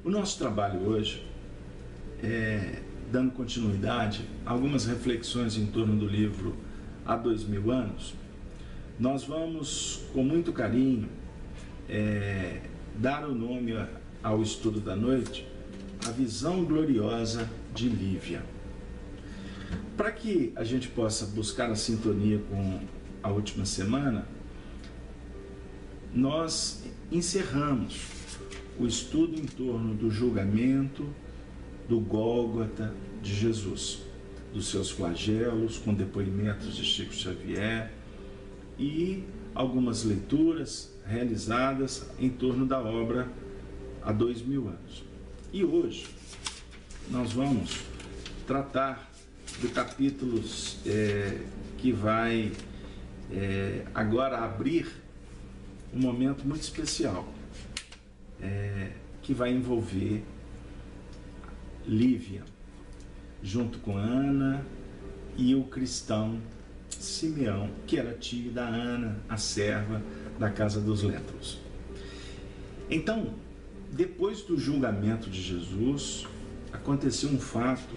O nosso trabalho hoje é dando continuidade a algumas reflexões em torno do livro Há 2000 anos. Nós vamos, com muito carinho, dar o nome ao estudo da noite, A Visão Gloriosa de Lívia. Para que a gente possa buscar a sintonia com a última semana, nós encerramos o estudo em torno do julgamento, do Gólgota de Jesus, dos seus flagelos, com depoimentos de Chico Xavier e algumas leituras realizadas em torno da obra Há 2000 anos. E hoje nós vamos tratar do capítulo que vai agora abrir um momento muito especial, que vai envolver Lívia, junto com Ana e o cristão Simeão, que era tio da Ana, a serva da casa dos Lentros. Então, depois do julgamento de Jesus, aconteceu um fato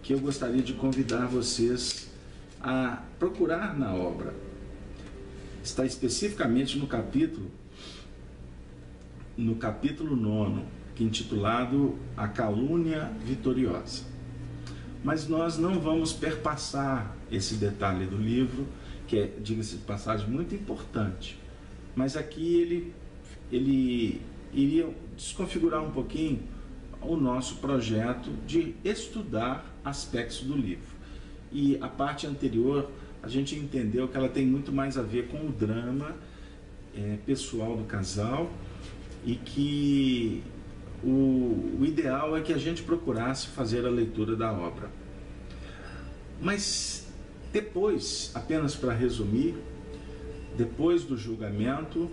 que eu gostaria de convidar vocês a procurar na obra. Está especificamente no capítulo 9, que é intitulado A Calúnia Vitoriosa. Mas nós não vamos perpassar esse detalhe do livro, que é, diga-se de passagem, muito importante. Mas aqui ele iria desconfigurar um pouquinho o nosso projeto de estudar aspectos do livro. E a parte anterior, a gente entendeu que ela tem muito mais a ver com o drama pessoal do casal, e que o ideal é que a gente procurasse fazer a leitura da obra. Mas depois, apenas para resumir, depois do julgamento,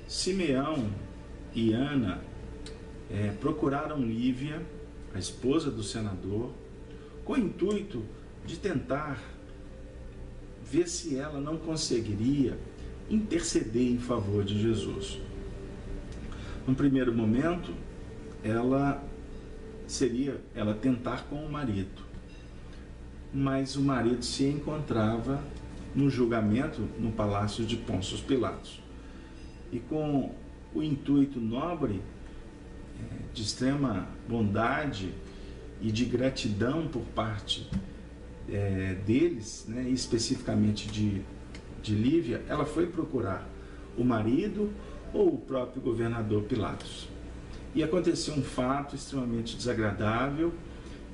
Simeão e Ana procuraram Lívia, a esposa do senador, com o intuito de tentar ver se ela não conseguiria interceder em favor de Jesus. No primeiro momento, ela tentar com o marido, mas o marido se encontrava no julgamento no palácio de Pôncio Pilatos. E com o intuito nobre, de extrema bondade e de gratidão por parte deles, especificamente de Lívia, ela foi procurar o marido ou o próprio governador Pilatos. E aconteceu um fato extremamente desagradável,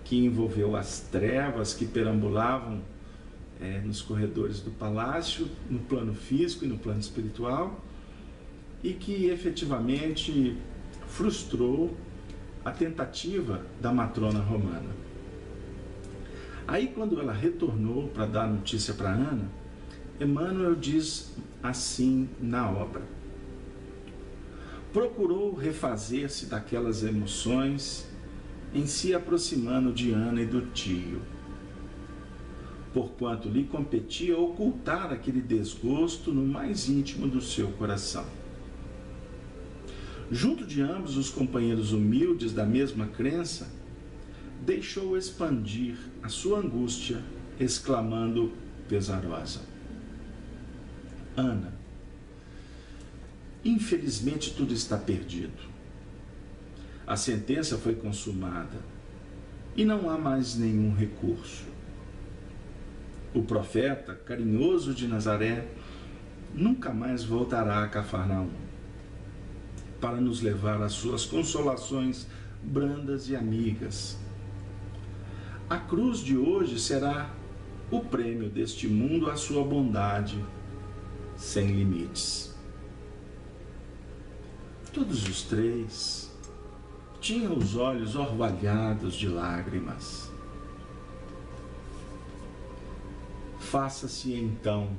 que envolveu as trevas que perambulavam nos corredores do palácio, no plano físico e no plano espiritual, e que efetivamente frustrou a tentativa da matrona romana. Aí, quando ela retornou para dar notícia para Ana, Emmanuel diz assim na obra: procurou refazer-se daquelas emoções em se aproximando de Ana e do tio, porquanto lhe competia ocultar aquele desgosto no mais íntimo do seu coração. Junto de ambos os companheiros humildes da mesma crença, deixou expandir a sua angústia, exclamando pesarosa: Ana, infelizmente tudo está perdido. A sentença foi consumada e não há mais nenhum recurso. O profeta, carinhoso de Nazaré, nunca mais voltará a Cafarnaum para nos levar às suas consolações brandas e amigas. A cruz de hoje será o prêmio deste mundo à sua bondade sem limites. Todos os três tinham os olhos orvalhados de lágrimas. Faça-se então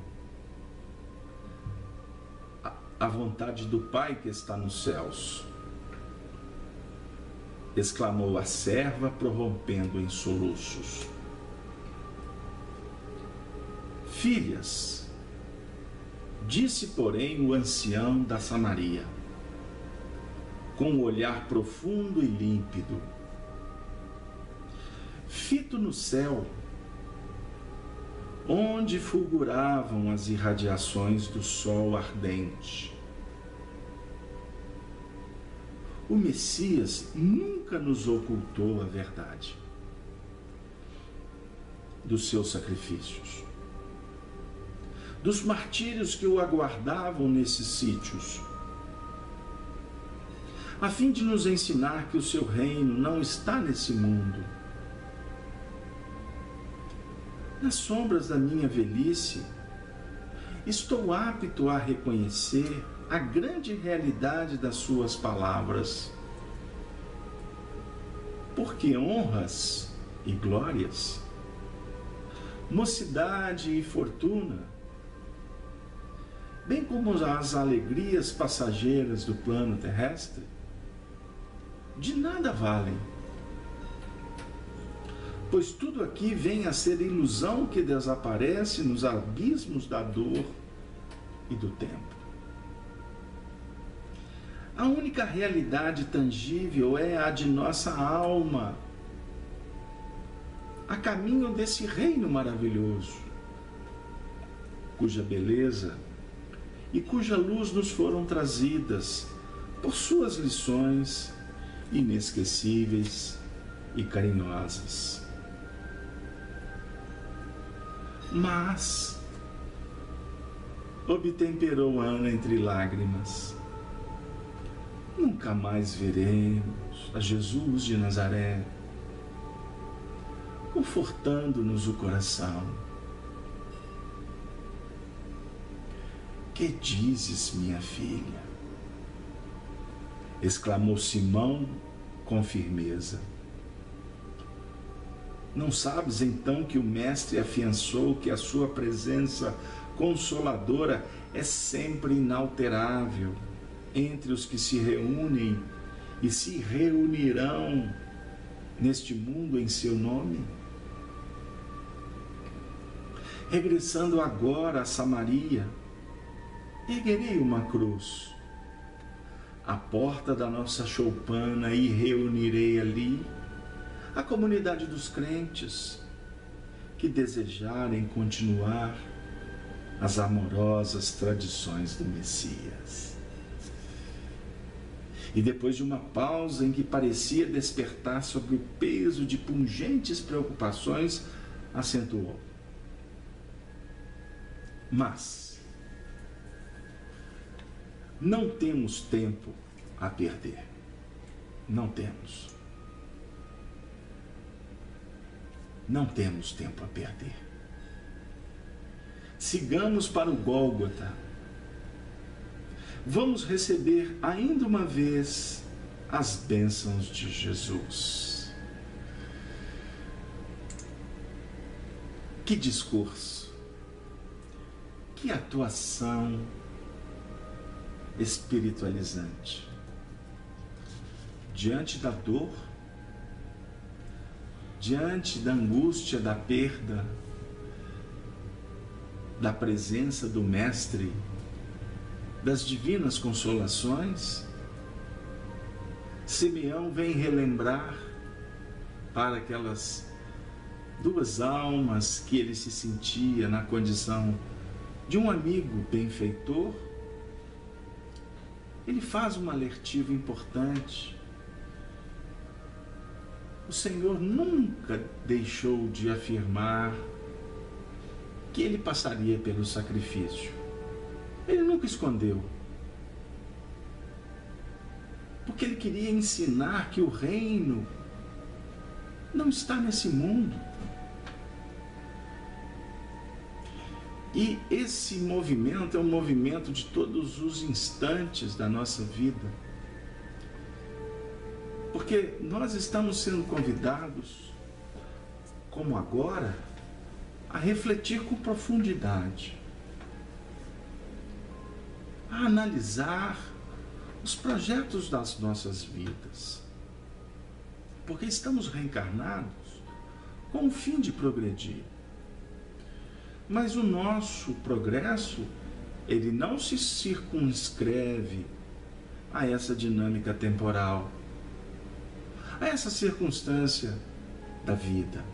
a vontade do Pai que está nos céus, exclamou a serva, prorrompendo em soluços. Filhas, disse porém o ancião da Samaria, com um olhar profundo e límpido. Fito no céu, onde fulguravam as irradiações do sol ardente. O Messias nunca nos ocultou a verdade dos seus sacrifícios, dos martírios que o aguardavam nesses sítios, a fim de nos ensinar que o seu reino não está nesse mundo. Nas sombras da minha velhice, estou apto a reconhecer a grande realidade das suas palavras. Porque honras e glórias, mocidade e fortuna, bem como as alegrias passageiras do plano terrestre, de nada valem, pois tudo aqui vem a ser ilusão que desaparece nos abismos da dor e do tempo. A única realidade tangível é a de nossa alma, a caminho desse reino maravilhoso, cuja beleza e cuja luz nos foram trazidas por suas lições inesquecíveis e carinhosas. Mas obtemperou Ana entre lágrimas. Nunca mais veremos a Jesus de Nazaré, confortando-nos o coração. Que dizes, minha filha? Exclamou Simão com firmeza. Não sabes então que o Mestre afiançou que a sua presença consoladora é sempre inalterável entre os que se reúnem e se reunirão neste mundo em seu nome? Regressando agora a Samaria, erguerei uma cruz à porta da nossa choupana e reunirei ali a comunidade dos crentes que desejarem continuar as amorosas tradições do Messias. E depois de uma pausa em que parecia despertar sobre o peso de pungentes preocupações, acentuou: mas não temos tempo a perder. Não temos. Não temos tempo a perder. Sigamos para o Gólgota. Vamos receber ainda uma vez as bênçãos de Jesus. Que discurso, que atuação espiritualizante. Diante da dor, diante da angústia, da perda, da presença do Mestre, das divinas consolações, Simeão vem relembrar para aquelas duas almas que ele se sentia na condição de um amigo benfeitor. Ele faz uma alertiva importante. O Senhor nunca deixou de afirmar que ele passaria pelo sacrifício. Ele nunca escondeu. Porque ele queria ensinar que o reino não está nesse mundo. E esse movimento é um movimento de todos os instantes da nossa vida. Porque nós estamos sendo convidados, como agora, a refletir com profundidade, a analisar os projetos das nossas vidas. Porque estamos reencarnados com o fim de progredir. Mas o nosso progresso, ele não se circunscreve a essa dinâmica temporal, a essa circunstância da vida.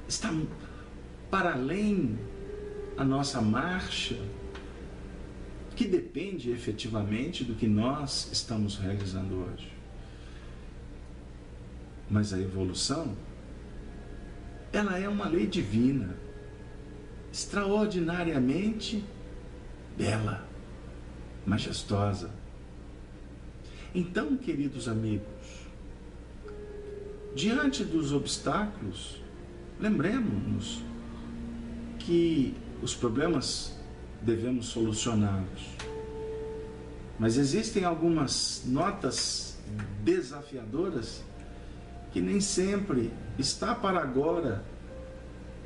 Está para além a nossa marcha, que depende efetivamente do que nós estamos realizando hoje. Mas a evolução, ela é uma lei divina, extraordinariamente bela, majestosa. Então, queridos amigos, diante dos obstáculos, lembremos-nos que os problemas devemos solucioná-los. Mas existem algumas notas desafiadoras que nem sempre está para agora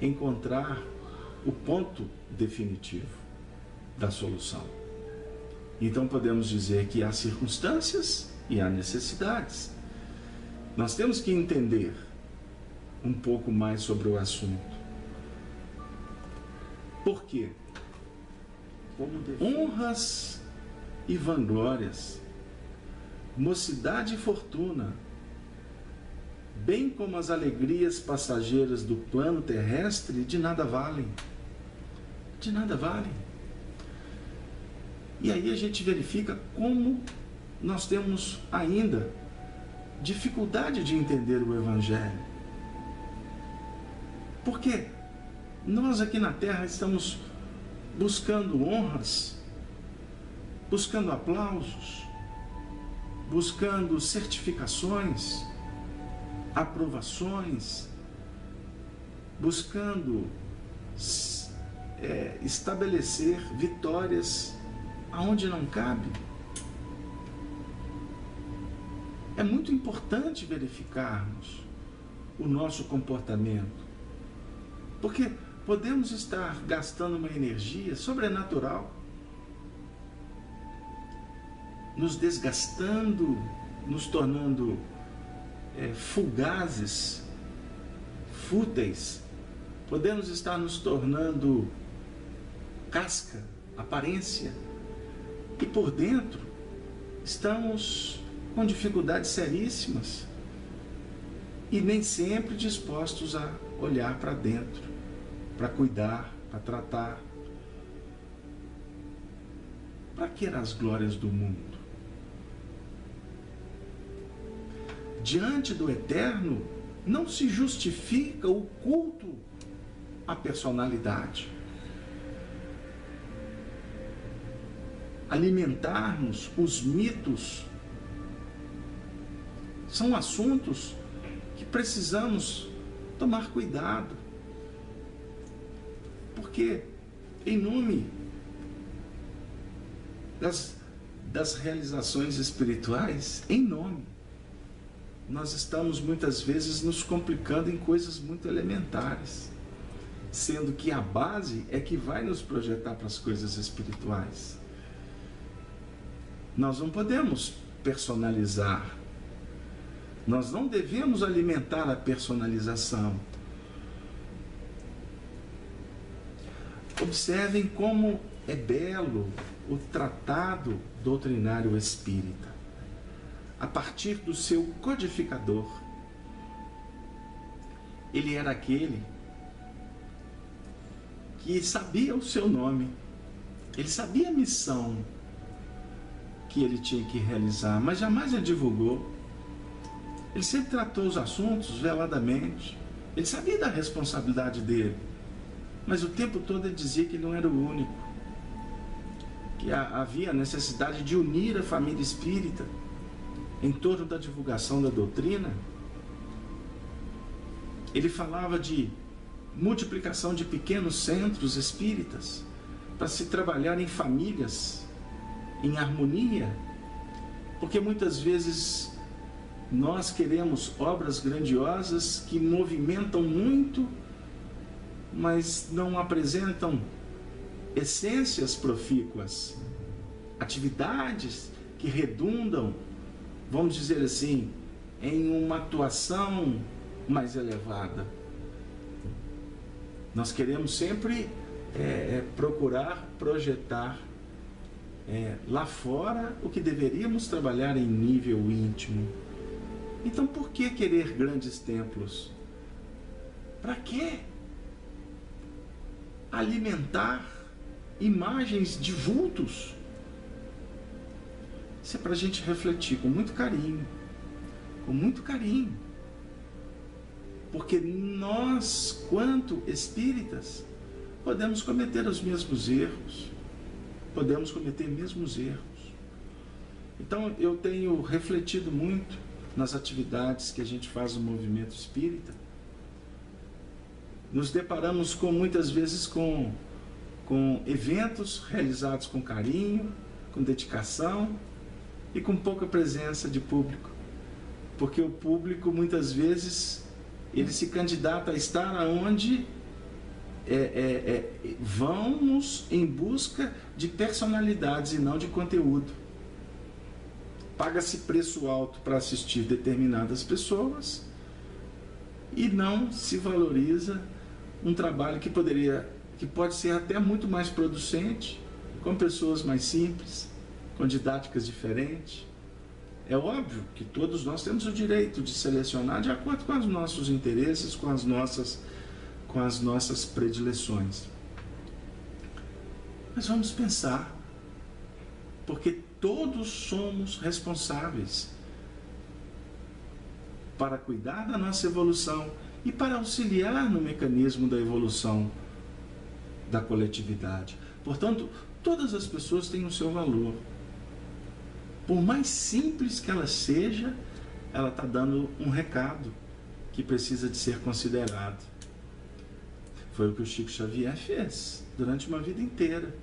encontrar o ponto definitivo da solução. Então podemos dizer que há circunstâncias e há necessidades. Nós temos que entender um pouco mais sobre o assunto. Por quê? Honras e vanglórias, mocidade e fortuna, bem como as alegrias passageiras do plano terrestre, de nada valem. De nada valem. E aí a gente verifica como nós temos ainda dificuldade de entender o Evangelho. Porque nós aqui na Terra estamos buscando honras, buscando aplausos, buscando certificações, aprovações, buscando estabelecer vitórias aonde não cabe. É muito importante verificarmos o nosso comportamento, porque podemos estar gastando uma energia sobrenatural, nos desgastando, nos tornando fugazes, fúteis. Podemos estar nos tornando casca, aparência, e por dentro estamos com dificuldades seríssimas e nem sempre dispostos a olhar para dentro, para cuidar, para tratar. Para que as glórias do mundo? Diante do eterno, não se justifica o culto à personalidade. Alimentarmos os mitos são assuntos que precisamos tomar cuidado. Porque, em nome das realizações espirituais, nós estamos muitas vezes nos complicando em coisas muito elementares, sendo que a base é que vai nos projetar para as coisas espirituais. Nós não podemos personalizar, nós não devemos alimentar a personalização. Observem como é belo o tratado doutrinário espírita, a partir do seu codificador. Ele era aquele que sabia o seu nome, ele sabia a missão que ele tinha que realizar, mas jamais a divulgou. Ele sempre tratou os assuntos veladamente, ele sabia da responsabilidade dele, mas o tempo todo ele dizia que ele não era o único, que havia necessidade de unir a família espírita em torno da divulgação da doutrina. Ele falava de multiplicação de pequenos centros espíritas para se trabalhar em famílias, em harmonia, porque muitas vezes nós queremos obras grandiosas que movimentam muito, mas não apresentam essências profícuas, atividades que redundam, vamos dizer assim, em uma atuação mais elevada. Nós queremos sempre procurar projetar lá fora o que deveríamos trabalhar em nível íntimo. Então por que querer grandes templos? Para quê? Alimentar imagens de vultos? Isso é para a gente refletir com muito carinho. Com muito carinho. Porque nós, quanto espíritas, podemos cometer os mesmos erros. Podemos cometer mesmos erros. Então eu tenho refletido muito nas atividades que a gente faz no movimento espírita. Nos deparamos muitas vezes com eventos realizados com carinho, com dedicação e com pouca presença de público. Porque o público muitas vezes ele se candidata a estar aonde vamos em busca de personalidades e não de conteúdo. Paga-se preço alto para assistir determinadas pessoas e não se valoriza um trabalho que pode ser até muito mais producente, com pessoas mais simples, com didáticas diferentes. É óbvio que todos nós temos o direito de selecionar de acordo com os nossos interesses, com as nossas predileções. Mas vamos pensar, porque todos somos responsáveis para cuidar da nossa evolução e para auxiliar no mecanismo da evolução da coletividade. Portanto, todas as pessoas têm o seu valor. Por mais simples que ela seja, ela está dando um recado que precisa de ser considerado. Foi o que o Chico Xavier fez durante uma vida inteira.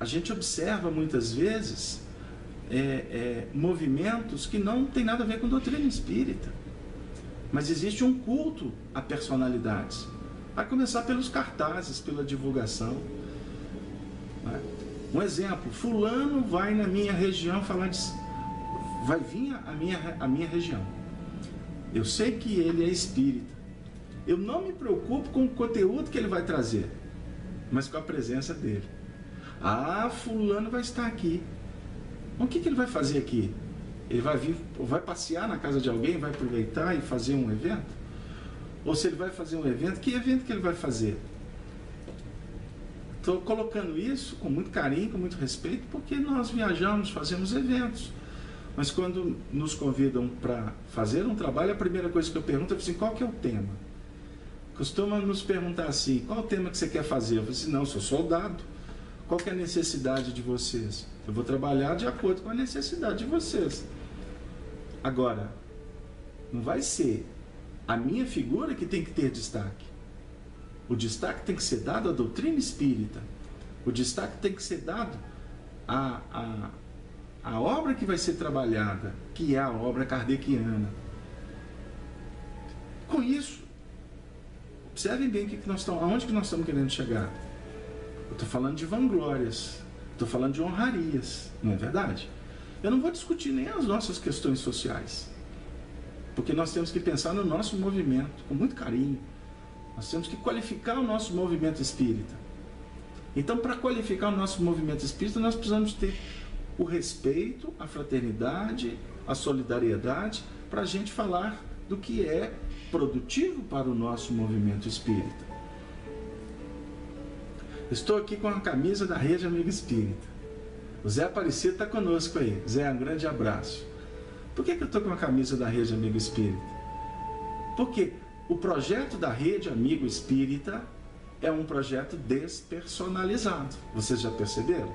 A gente observa muitas vezes movimentos que não tem nada a ver com doutrina espírita, mas existe um culto a personalidades. Vai começar pelos cartazes, pela divulgação. Um exemplo: fulano vai na minha região falar de... vai vir a minha região. Eu sei que ele é espírita. Eu não me preocupo com o conteúdo que ele vai trazer, mas com a presença dele. Ah, fulano vai estar aqui. O que ele vai fazer aqui? Ele vai vir, vai passear na casa de alguém, vai aproveitar e fazer um evento? Ou se ele vai fazer um evento, que evento que ele vai fazer? Estou colocando isso com muito carinho, com muito respeito, porque nós viajamos, fazemos eventos. Mas quando nos convidam para fazer um trabalho, a primeira coisa que eu pergunto é assim: qual que é o tema? Costuma nos perguntar assim: qual é o tema que você quer fazer? Eu falo assim: não, eu sou soldado. Qual que é a necessidade de vocês? Eu vou trabalhar de acordo com a necessidade de vocês. Agora, não vai ser a minha figura que tem que ter destaque. O destaque tem que ser dado à doutrina espírita. O destaque tem que ser dado à obra que vai ser trabalhada, que é a obra kardeciana. Com isso, observem bem aonde que nós estamos querendo chegar. Eu estou falando de vanglórias, estou falando de honrarias, não é verdade? Eu não vou discutir nem as nossas questões sociais, porque nós temos que pensar no nosso movimento com muito carinho. Nós temos que qualificar o nosso movimento espírita. Então, para qualificar o nosso movimento espírita, nós precisamos ter o respeito, a fraternidade, a solidariedade, para a gente falar do que é produtivo para o nosso movimento espírita. Estou aqui com a camisa da Rede Amigo Espírita. O Zé Aparecido está conosco aí. Zé, um grande abraço. Por que eu estou com a camisa da Rede Amigo Espírita? Porque o projeto da Rede Amigo Espírita é um projeto despersonalizado. Vocês já perceberam?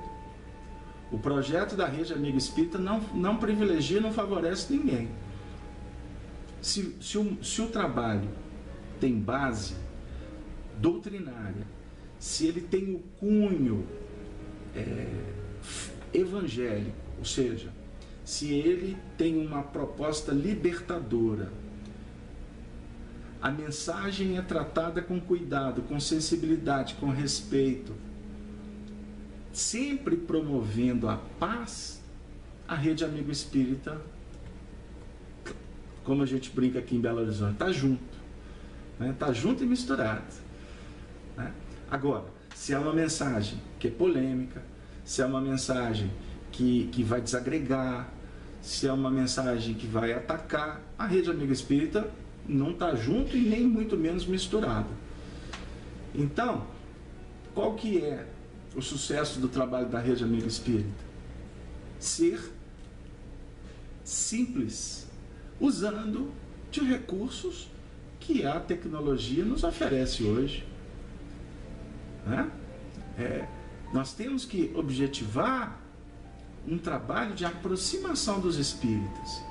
O projeto da Rede Amigo Espírita não privilegia, não favorece ninguém. Se o trabalho tem base doutrinária, se ele tem o cunho evangélico, ou seja, se ele tem uma proposta libertadora, a mensagem é tratada com cuidado, com sensibilidade, com respeito, sempre promovendo a paz, a Rede Amigo Espírita, como a gente brinca aqui em Belo Horizonte, está junto, né? Está junto e misturado, né? Agora, Se é uma mensagem que é polêmica, se é uma mensagem que vai desagregar, se é uma mensagem que vai atacar, a Rede Amigo Espírita não está junto e nem muito menos misturada. Então, qual que é o sucesso do trabalho da Rede Amigo Espírita? Ser simples, usando de recursos que a tecnologia nos oferece hoje. Né? Nós temos que objetivar um trabalho de aproximação dos espíritas,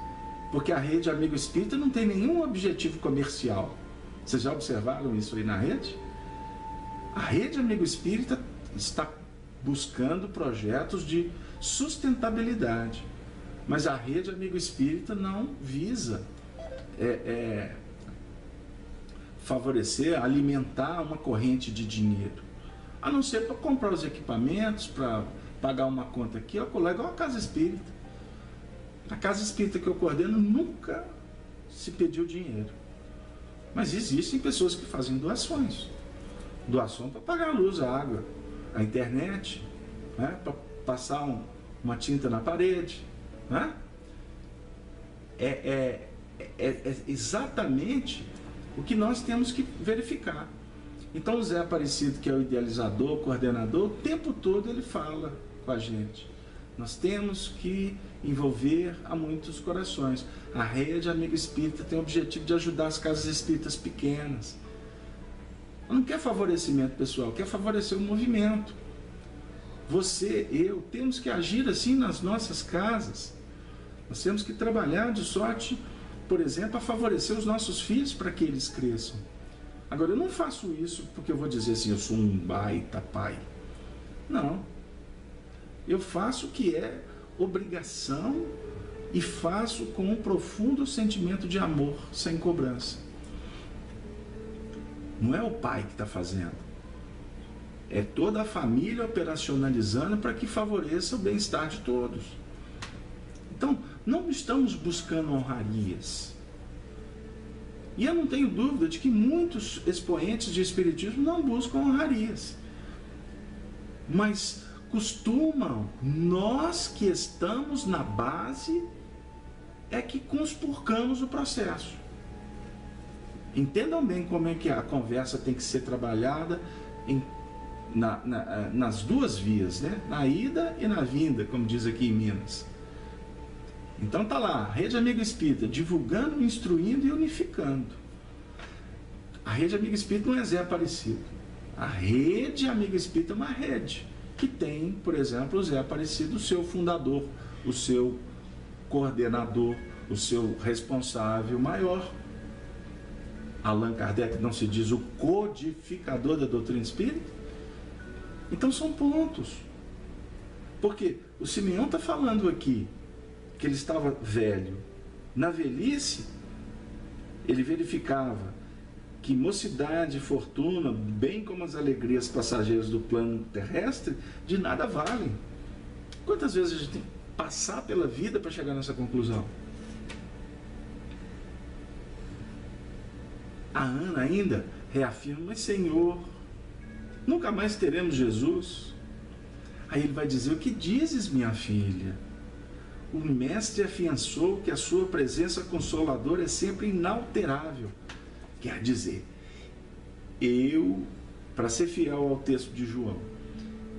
porque a Rede Amigo Espírita não tem nenhum objetivo comercial. Vocês já observaram isso aí na rede? A Rede Amigo Espírita está buscando projetos de sustentabilidade, mas a Rede Amigo Espírita não visa favorecer, alimentar uma corrente de dinheiro, a não ser para comprar os equipamentos, para pagar uma conta aqui, ó, igual a Casa Espírita. A Casa Espírita que eu coordeno nunca se pediu dinheiro, mas existem pessoas que fazem doações. Doação para pagar a luz, a água, a internet, né? Para passar uma tinta na parede. Né? É exatamente o que nós temos que verificar. Então o Zé Aparecido, que é o idealizador, coordenador, o tempo todo ele fala com a gente. Nós temos que envolver a muitos corações. A Rede Amigo Espírita tem o objetivo de ajudar as casas espíritas pequenas. Não quer favorecimento pessoal, quer favorecer o movimento. Você, eu, temos que agir assim nas nossas casas. Nós temos que trabalhar de sorte, por exemplo, a favorecer os nossos filhos para que eles cresçam. Agora, eu não faço isso porque eu vou dizer assim, eu sou um baita pai. Não. Eu faço o que é obrigação e faço com um profundo sentimento de amor, sem cobrança. Não é o pai que está fazendo. É toda a família operacionalizando para que favoreça o bem-estar de todos. Então, não estamos buscando honrarias. E eu não tenho dúvida de que muitos expoentes de espiritismo não buscam honrarias. Mas costumam, nós que estamos na base, é que conspurcamos o processo. Entendam bem como é que a conversa tem que ser trabalhada nas duas vias, né? Na ida e na vinda, como diz aqui em Minas. Então tá lá, Rede Amigo Espírita, divulgando, instruindo e unificando. A Rede Amigo Espírita não é Zé Aparecido. A Rede Amigo Espírita é uma rede que tem, por exemplo, o Zé Aparecido, o seu fundador, o seu coordenador, o seu responsável maior. Allan Kardec não se diz o codificador da doutrina espírita? Então são pontos. Porque o Simeão está falando aqui que ele estava velho. Na velhice, ele verificava que mocidade e fortuna, bem como as alegrias passageiras do plano terrestre, de nada valem. Quantas vezes a gente tem que passar pela vida para chegar nessa conclusão? A Ana ainda reafirma, mas Senhor, nunca mais teremos Jesus. Aí ele vai dizer, o que dizes, minha filha? O mestre afiançou que a sua presença consoladora é sempre inalterável. Quer dizer, eu, para ser fiel ao texto de João,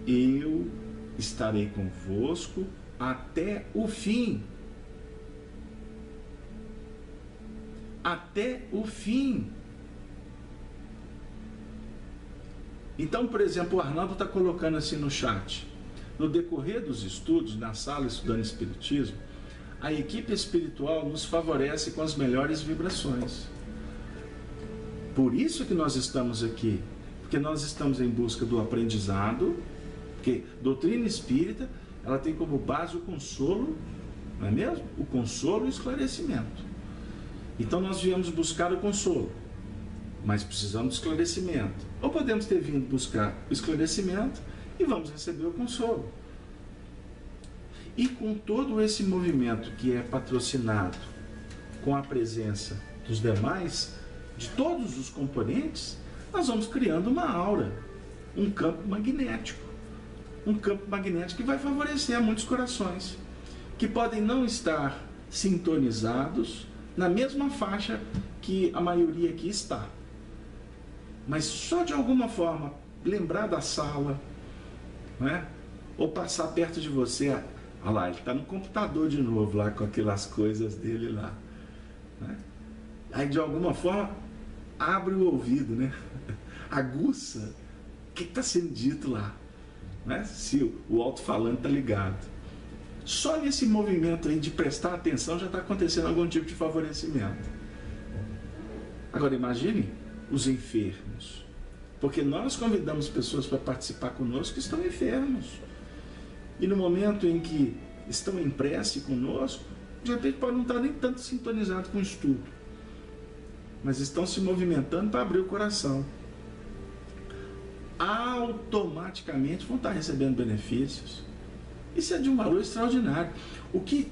eu estarei convosco até o fim. Até o fim. Então, por exemplo, o Arnaldo está colocando assim no chat. No decorrer dos estudos, na sala estudando Espiritismo, a equipe espiritual nos favorece com as melhores vibrações. Por isso que nós estamos aqui, porque nós estamos em busca do aprendizado, porque doutrina espírita, ela tem como base o consolo, não é mesmo? O consolo e o esclarecimento. Então nós viemos buscar o consolo, mas precisamos de esclarecimento. Ou podemos ter vindo buscar o esclarecimento e vamos receber o consolo. E com todo esse movimento que é patrocinado com a presença dos demais, de todos os componentes, nós vamos criando uma aura. um campo magnético. Um campo magnético que vai favorecer a muitos corações, que podem não estar sintonizados na mesma faixa que a maioria aqui está. Mas só de alguma forma lembrar da sala, né? Ou passar perto de você, olha lá, ele está no computador de novo, lá com aquelas coisas dele lá, né? Aí de alguma forma abre o ouvido, né? Aguça o que está sendo dito lá, né? Se o alto-falante está ligado. Só nesse movimento aí de prestar atenção já está acontecendo algum tipo de favorecimento. Agora imagine os enfermos, porque nós convidamos pessoas para participar conosco que estão enfermos. E no momento em que estão em prece conosco, de repente pode não estar nem tanto sintonizado com o estudo, mas estão se movimentando para abrir o coração. Automaticamente vão estar recebendo benefícios. Isso é de um valor extraordinário. O que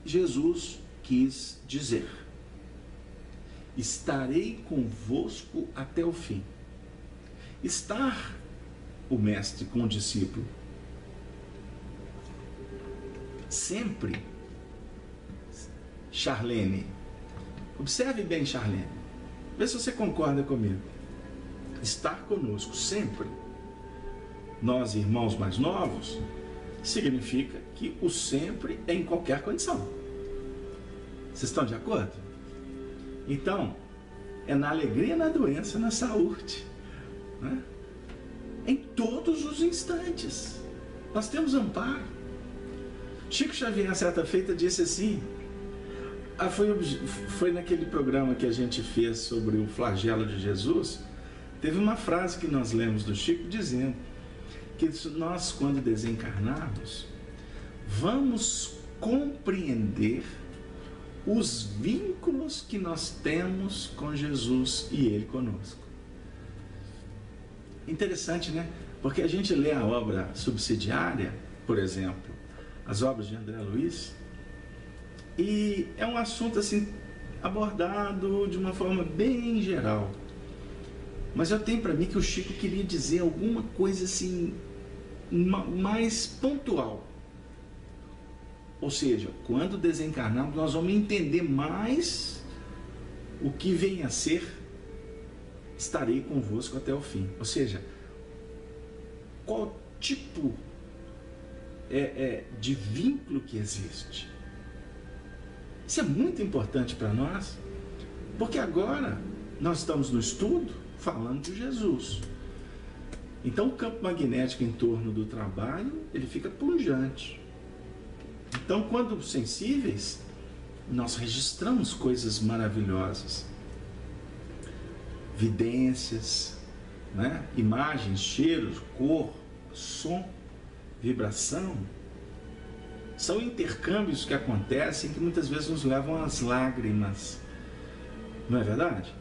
Jesus quis dizer? Estarei convosco até o fim. Estar o mestre com o discípulo sempre. Charlene, observe bem, Charlene, vê se você concorda comigo. Estar conosco sempre, nós irmãos mais novos, significa que o sempre é em qualquer condição. Vocês estão de acordo? Então, é na alegria, na doença, na saúde, né? Em todos os instantes nós temos amparo. Chico Xavier, certa feita, disse assim, foi naquele programa que a gente fez sobre o flagelo de Jesus, teve uma frase que nós lemos do Chico dizendo que nós, quando desencarnarmos, vamos compreender os vínculos que nós temos com Jesus e Ele conosco. Interessante, né? Porque a gente lê a obra subsidiária, por exemplo, as obras de André Luiz, e é um assunto assim abordado de uma forma bem geral. Mas eu tenho para mim que o Chico queria dizer alguma coisa assim mais pontual. Ou seja, quando desencarnarmos, nós vamos entender mais o que vem a ser estarei convosco até o fim. Ou seja, qual tipo de vínculo que existe. Isso é muito importante para nós, porque agora nós estamos no estudo falando de Jesus. Então o campo magnético em torno do trabalho, ele fica pungente. Então, quando sensíveis, nós registramos coisas maravilhosas. Vidências, né? Imagens, cheiros, cor, som, vibração. São intercâmbios que acontecem que muitas vezes nos levam às lágrimas. Não é verdade?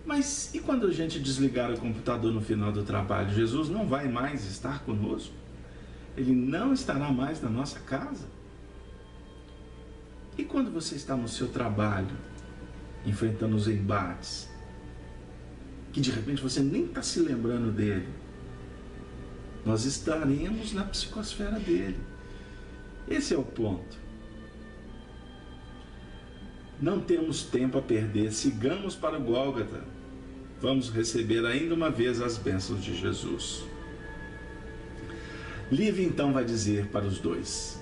Mas e quando a gente desligar o computador no final do trabalho? Jesus não vai mais estar conosco? Ele não estará mais na nossa casa? E quando você está no seu trabalho, enfrentando os embates, que de repente você nem está se lembrando dele, nós estaremos na psicosfera dele. Esse é o ponto. Não temos tempo a perder, sigamos para o Gólgota. Vamos receber ainda uma vez as bênçãos de Jesus. Livre então vai dizer para os dois: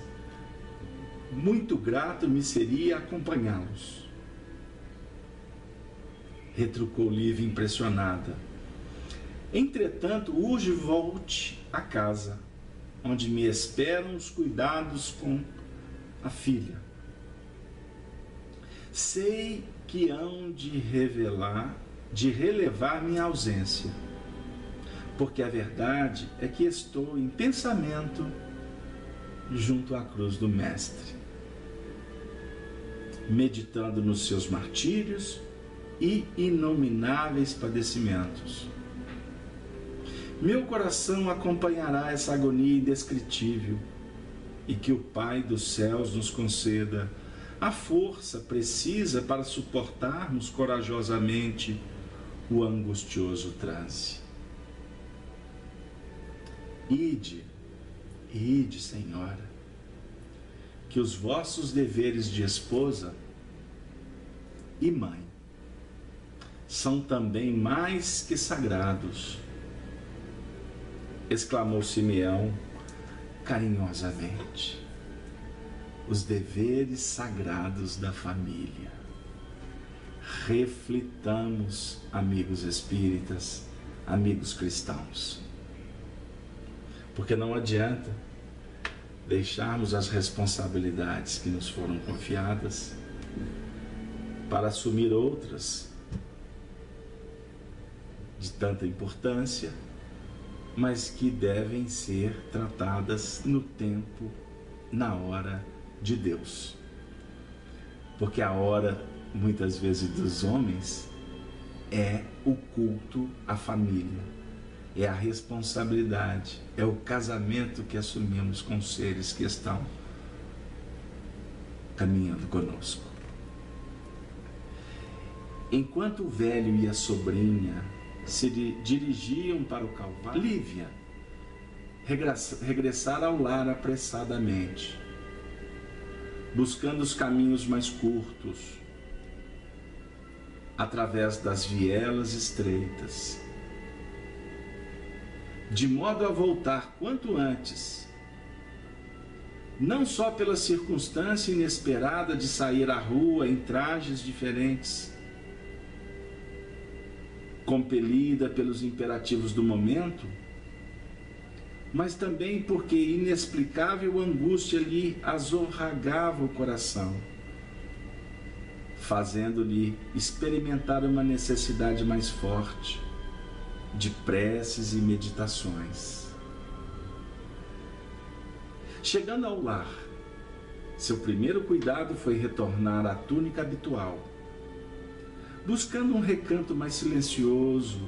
muito grato me seria acompanhá-los. Retrucou Livre impressionada. Entretanto, urge volte a casa, onde me esperam os cuidados com a filha. Sei que hão de relevar minha ausência, porque a verdade é que estou em pensamento junto à cruz do Mestre, meditando nos seus martírios e inomináveis padecimentos. Meu coração acompanhará essa agonia indescritível, e que o Pai dos céus nos conceda a força precisa para suportarmos corajosamente o angustioso transe. Ide, Senhora, que os vossos deveres de esposa e mãe são também mais que sagrados, exclamou Simeão carinhosamente. Os deveres sagrados da família. Reflitamos, amigos espíritas, amigos cristãos, porque não adianta deixarmos as responsabilidades que nos foram confiadas para assumir outras de tanta importância, mas que devem ser tratadas no tempo, na hora de Deus. Porque a hora, muitas vezes, dos homens é o culto à família, é a responsabilidade, é o casamento que assumimos com os seres que estão caminhando conosco. Enquanto o velho e a sobrinha se dirigiam para o Calvário, Lívia regressara ao lar apressadamente, buscando os caminhos mais curtos, através das vielas estreitas, de modo a voltar quanto antes, não só pela circunstância inesperada de sair à rua em trajes diferentes, compelida pelos imperativos do momento, mas também porque inexplicável angústia lhe azorragava o coração, fazendo-lhe experimentar uma necessidade mais forte de preces e meditações. Chegando ao lar, seu primeiro cuidado foi retornar à túnica habitual, buscando um recanto mais silencioso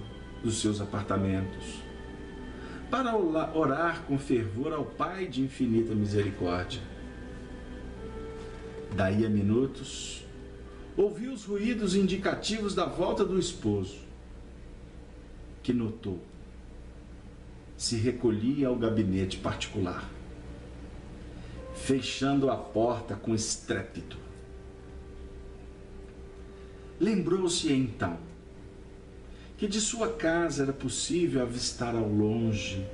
dos seus apartamentos, para orar com fervor ao Pai de infinita misericórdia. Daí a minutos, ouviu os ruídos indicativos da volta do esposo, que notou, se recolhia ao gabinete particular, fechando a porta com estrépito. Lembrou-se então que de sua casa era possível avistar ao longe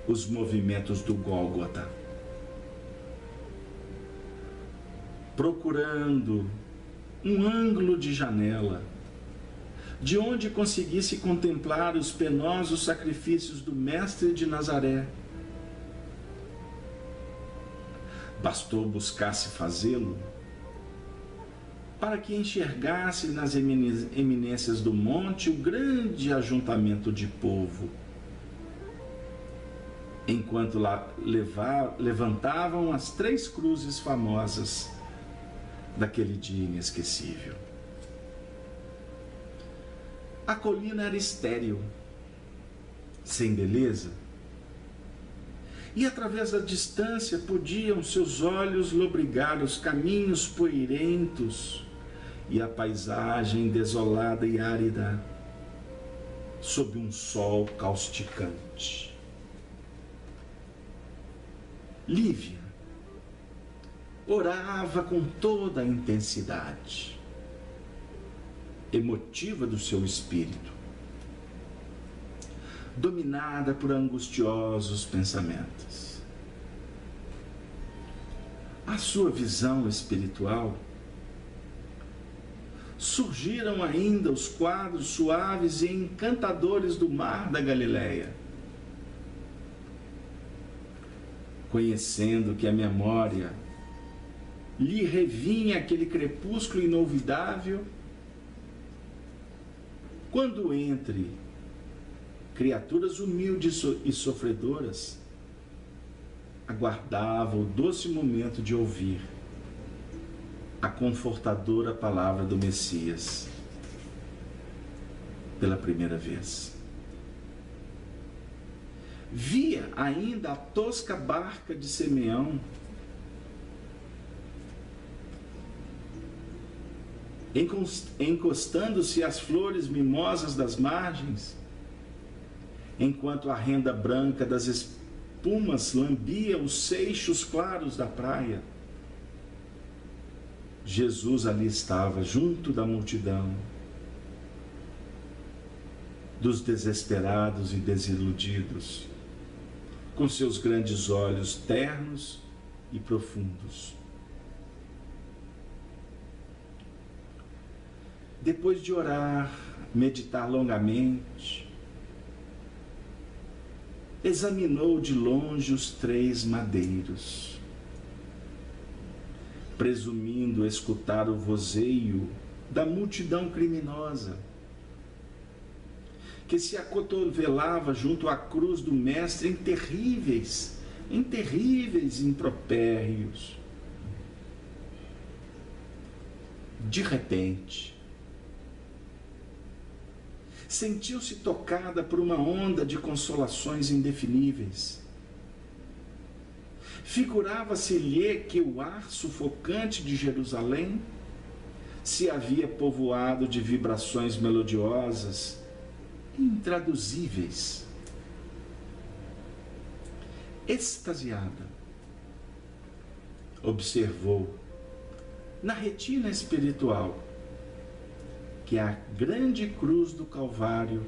os movimentos do Gólgota. Procurando um ângulo de janela, de onde conseguisse contemplar os penosos sacrifícios do Mestre de Nazaré, bastou buscasse fazê-lo para que enxergasse nas eminências do monte o grande ajuntamento de povo, enquanto lá levantavam as 3 cruzes famosas daquele dia inesquecível. A colina era estéril, sem beleza, e através da distância podiam seus olhos lobrigar os caminhos poeirentos e a paisagem desolada e árida, sob um sol causticante. Lívia orava com toda a intensidade emotiva do seu espírito, dominada por angustiosos pensamentos. A sua visão espiritual surgiram ainda os quadros suaves e encantadores do mar da Galileia, conhecendo que a memória lhe revinha aquele crepúsculo inolvidável, quando entre criaturas humildes e sofredoras aguardava o doce momento de ouvir a confortadora palavra do Messias pela primeira vez. Via ainda a tosca barca de Simeão encostando-se às flores mimosas das margens, enquanto a renda branca das espumas lambia os seixos claros da praia. Jesus ali estava, junto da multidão, dos desesperados e desiludidos, com seus grandes olhos ternos e profundos. Depois de orar, meditar longamente, examinou de longe os 3 madeiros, presumindo escutar o vozeio da multidão criminosa, que se acotovelava junto à cruz do Mestre em terríveis impropérios. De repente, sentiu-se tocada por uma onda de consolações indefiníveis. Figurava-se-lhe que o ar sufocante de Jerusalém se havia povoado de vibrações melodiosas, intraduzíveis. Extasiada, observou na retina espiritual que a grande cruz do Calvário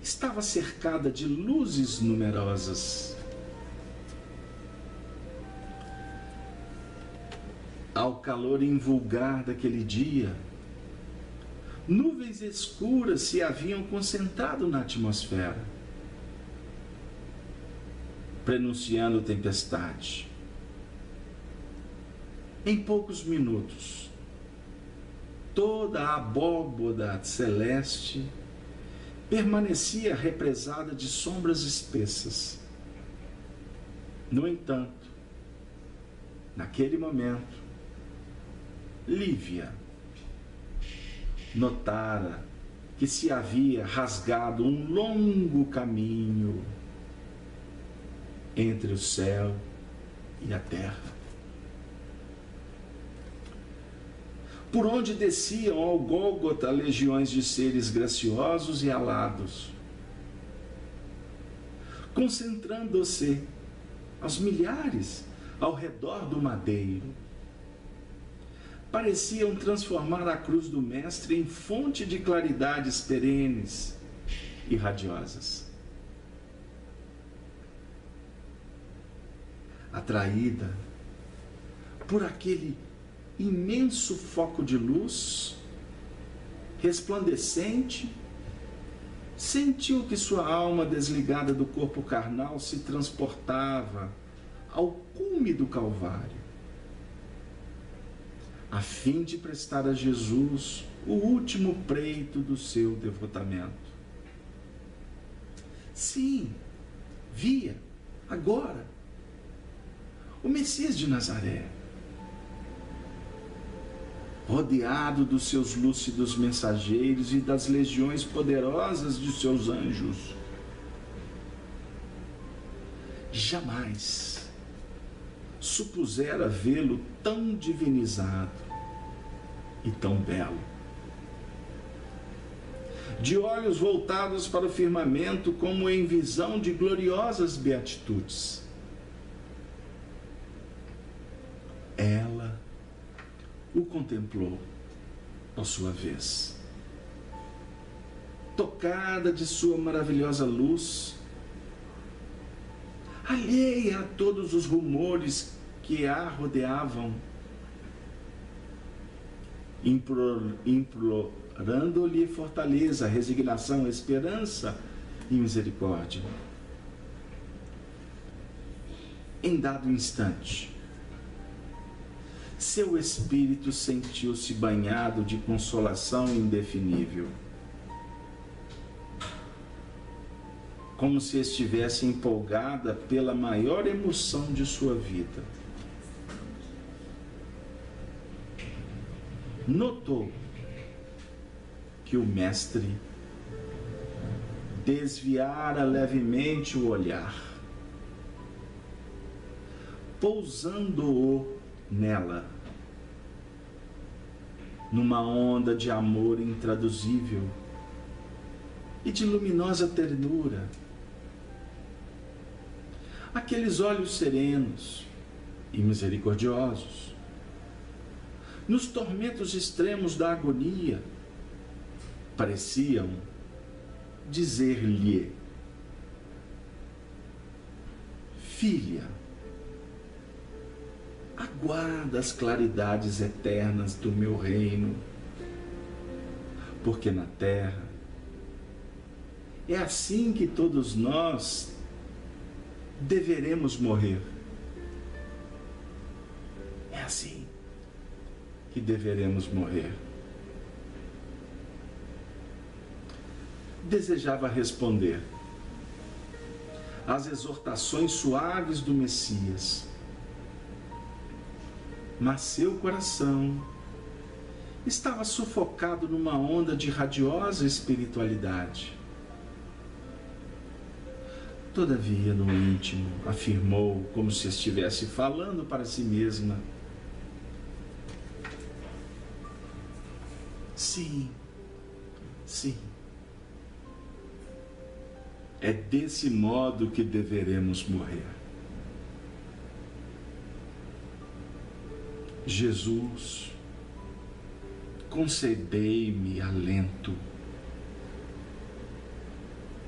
estava cercada de luzes numerosas. Ao calor invulgar daquele dia, nuvens escuras se haviam concentrado na atmosfera, prenunciando tempestade. Em poucos minutos, toda a abóboda celeste permanecia represada de sombras espessas. No entanto, naquele momento, Lívia notara que se havia rasgado um longo caminho entre o céu e a terra, por onde desciam ao Gólgota legiões de seres graciosos e alados, concentrando-se aos milhares ao redor do madeiro. Pareciam transformar a cruz do Mestre em fonte de claridades perenes e radiosas. Atraída por aquele imenso foco de luz, resplandecente, sentiu que sua alma desligada do corpo carnal se transportava ao cume do Calvário, a fim de prestar a Jesus o último preito do seu devotamento. Sim, via, agora, o Messias de Nazaré, rodeado dos seus lúcidos mensageiros e das legiões poderosas de seus anjos. Jamais supusera vê-lo tão divinizado e tão belo. De olhos voltados para o firmamento como em visão de gloriosas beatitudes. Ela o contemplou por sua vez. Tocada de sua maravilhosa luz, alheia a todos os rumores que a rodeavam, implorando-lhe fortaleza, resignação, esperança e misericórdia. Em dado instante, seu espírito sentiu-se banhado de consolação indefinível, como se estivesse empolgada pela maior emoção de sua vida. Notou que o Mestre desviara levemente o olhar, pousando-o nela, numa onda de amor intraduzível e de luminosa ternura. aqueles olhos serenos e misericordiosos, nos tormentos extremos da agonia, pareciam dizer-lhe: filha, aguarda as claridades eternas do meu reino, porque na terra é assim que todos nós deveremos morrer. É assim que deveremos morrer. Desejava responder às exortações suaves do Messias, mas seu coração estava sufocado numa onda de radiosa espiritualidade. Todavia, no íntimo, afirmou, como se estivesse falando para si mesma: sim, sim. É desse modo que deveremos morrer. Jesus, concedei-me alento,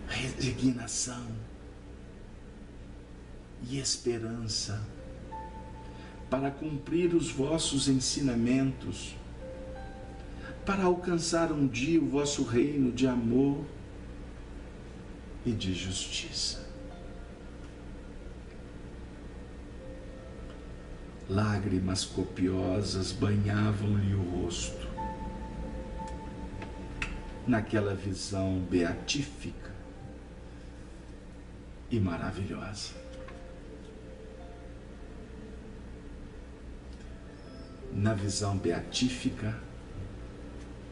resignação e esperança para cumprir os vossos ensinamentos, para alcançar um dia o vosso reino de amor e de justiça. Lágrimas copiosas banhavam-lhe o rosto, naquela visão beatífica e maravilhosa. Na visão beatífica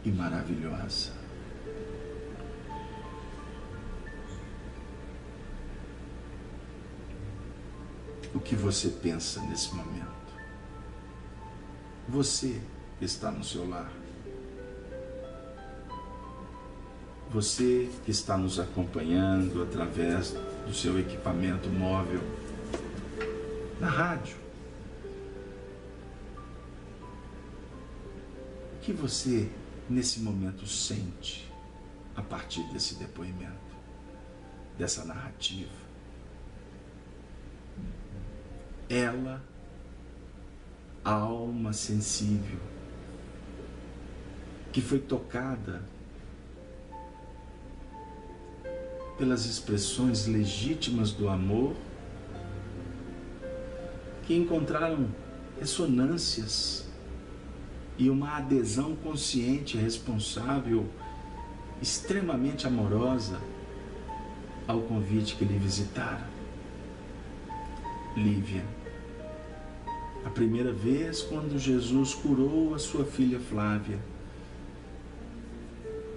e maravilhosa. O que você pensa nesse momento? Você que está no seu lar. Você que está nos acompanhando através do seu equipamento móvel, na rádio. O que você, nesse momento, sente a partir desse depoimento, dessa narrativa? Ela, alma sensível, que foi tocada pelas expressões legítimas do amor, que encontraram ressonâncias e uma adesão consciente, responsável, extremamente amorosa ao convite que lhe visitara. Lívia, a primeira vez quando Jesus curou a sua filha Flávia,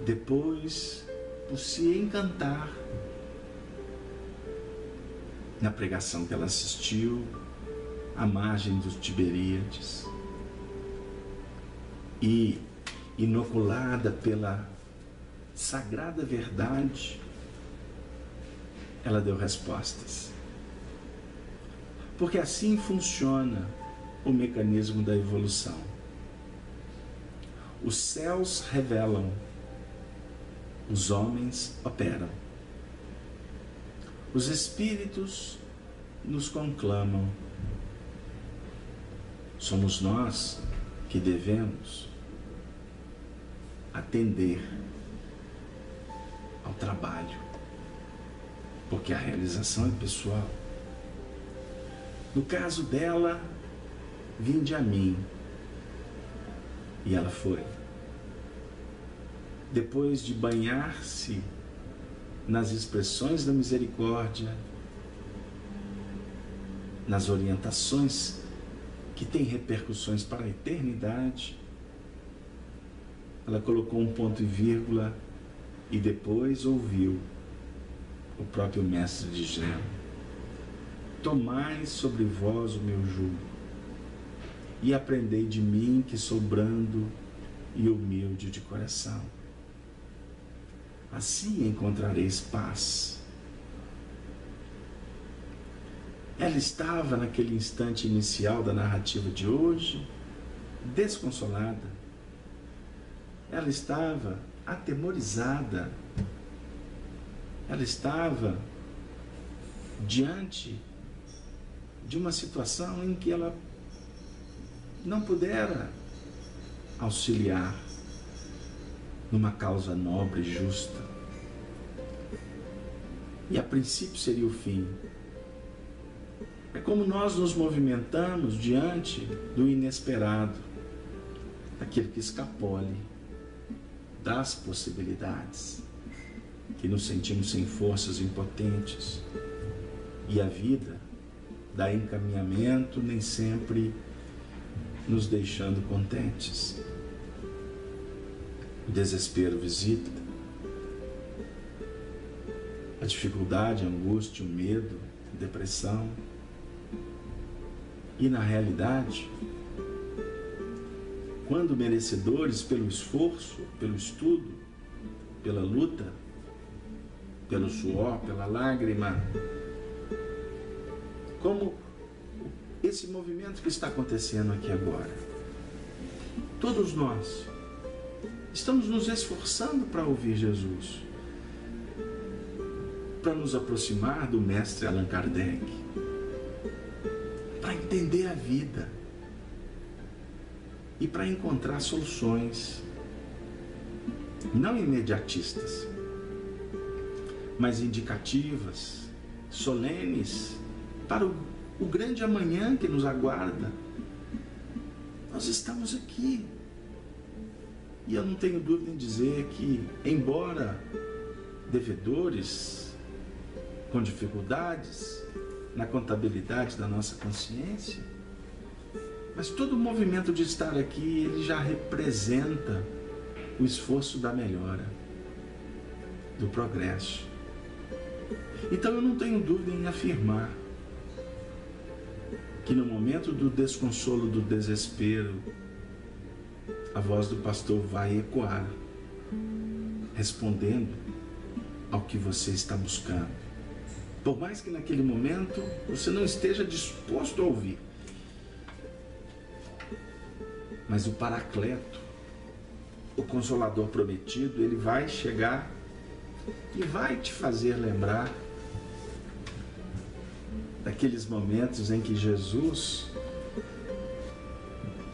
depois por se encantar na pregação que ela assistiu à margem dos Tiberíades, e inoculada pela sagrada verdade, ela deu respostas. Porque assim funciona o mecanismo da evolução. Os céus revelam, os homens operam. Os espíritos nos conclamam. Somos nós que devemos atender ao trabalho, porque a realização é pessoal. No caso dela, vinde a mim. E ela foi. Depois de banhar-se nas expressões da misericórdia, nas orientações que têm repercussões para a eternidade, ela colocou um ponto e vírgula e depois ouviu o próprio mestre dizendo: tomai sobre vós o meu jugo e aprendei de mim, que sou brando e humilde de coração. Assim encontrareis paz. Ela estava naquele instante inicial da narrativa de hoje, desconsolada. Ela estava atemorizada. Ela estava diante de uma situação em que ela não pudera auxiliar numa causa nobre e justa. E a princípio seria o fim. É como nós nos movimentamos diante do inesperado, daquele que escapole das possibilidades, que nos sentimos sem forças, impotentes, e a vida dá encaminhamento, nem sempre nos deixando contentes. O desespero visita, a dificuldade, a angústia, o medo, a depressão. E na realidade, quando merecedores pelo esforço, pelo estudo, pela luta, pelo suor, pela lágrima, como esse movimento que está acontecendo aqui agora, todos nós estamos nos esforçando para ouvir Jesus, para nos aproximar do mestre Allan Kardec, para entender a vida e para encontrar soluções não imediatistas, mas indicativas, solenes, para o grande amanhã que nos aguarda. Nós estamos aqui. E eu não tenho dúvida em dizer que, embora devedores, com dificuldades na contabilidade da nossa consciência, mas todo o movimento de estar aqui, ele já representa o esforço da melhora, do progresso. Então eu não tenho dúvida em afirmar que no momento do desconsolo, do desespero, a voz do pastor vai ecoar, respondendo ao que você está buscando. Por mais que naquele momento você não esteja disposto a ouvir. Mas o Paracleto, o Consolador prometido, ele vai chegar e vai te fazer lembrar daqueles momentos em que Jesus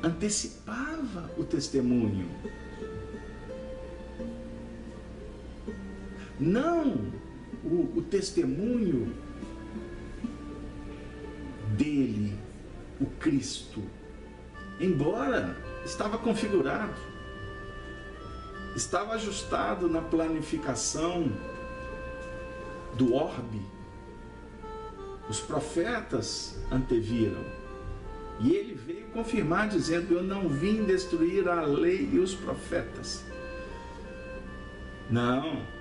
antecipava o testemunho. Não o testemunho dele, o Cristo, embora estava configurado, estava ajustado na planificação do orbe. Os profetas anteviram. E ele veio confirmar, dizendo: eu não vim destruir a lei e os profetas. Não.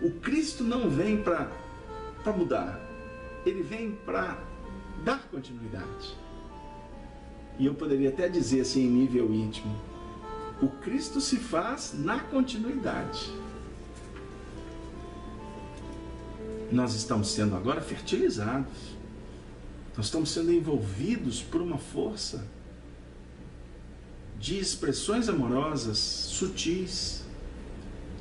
O Cristo não vem para mudar. Ele vem para dar continuidade. E eu poderia até dizer assim, em nível íntimo, o Cristo se faz na continuidade. Nós estamos sendo agora fertilizados. Nós estamos sendo envolvidos por uma força de expressões amorosas sutis,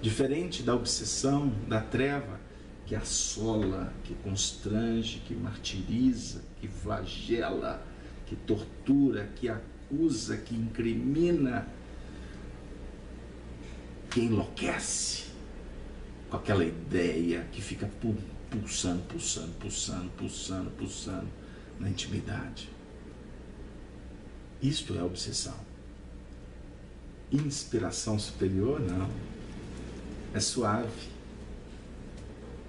diferente da obsessão, da treva, que assola, que constrange, que martiriza, que flagela, que tortura, que acusa, que incrimina, que enlouquece com aquela ideia que fica pulsando, pulsando, pulsando, pulsando, pulsando na intimidade. Isto é obsessão. Inspiração superior, não. É suave,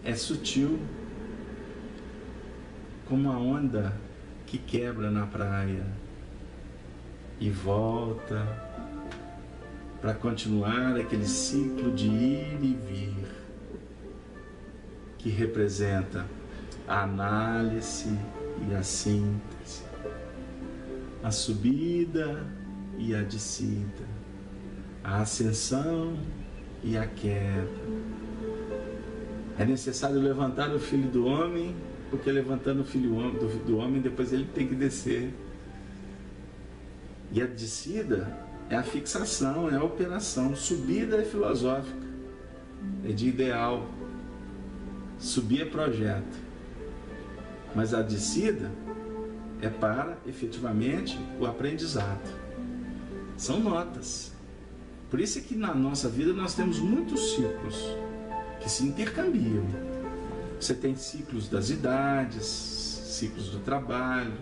é sutil, como a onda que quebra na praia e volta para continuar aquele ciclo de ir e vir, que representa a análise e a síntese, a subida e a descida, a ascensão e a queda. É necessário levantar o Filho do Homem porque levantando o filho do homem, depois ele tem que descer. E a descida é a fixação, é a operação. Subida é filosófica, é de ideal. Subir é projeto. Mas a descida é para, efetivamente, o aprendizado. São notas. Por isso é que na nossa vida nós temos muitos ciclos que se intercambiam. Você tem ciclos das idades, ciclos do trabalho,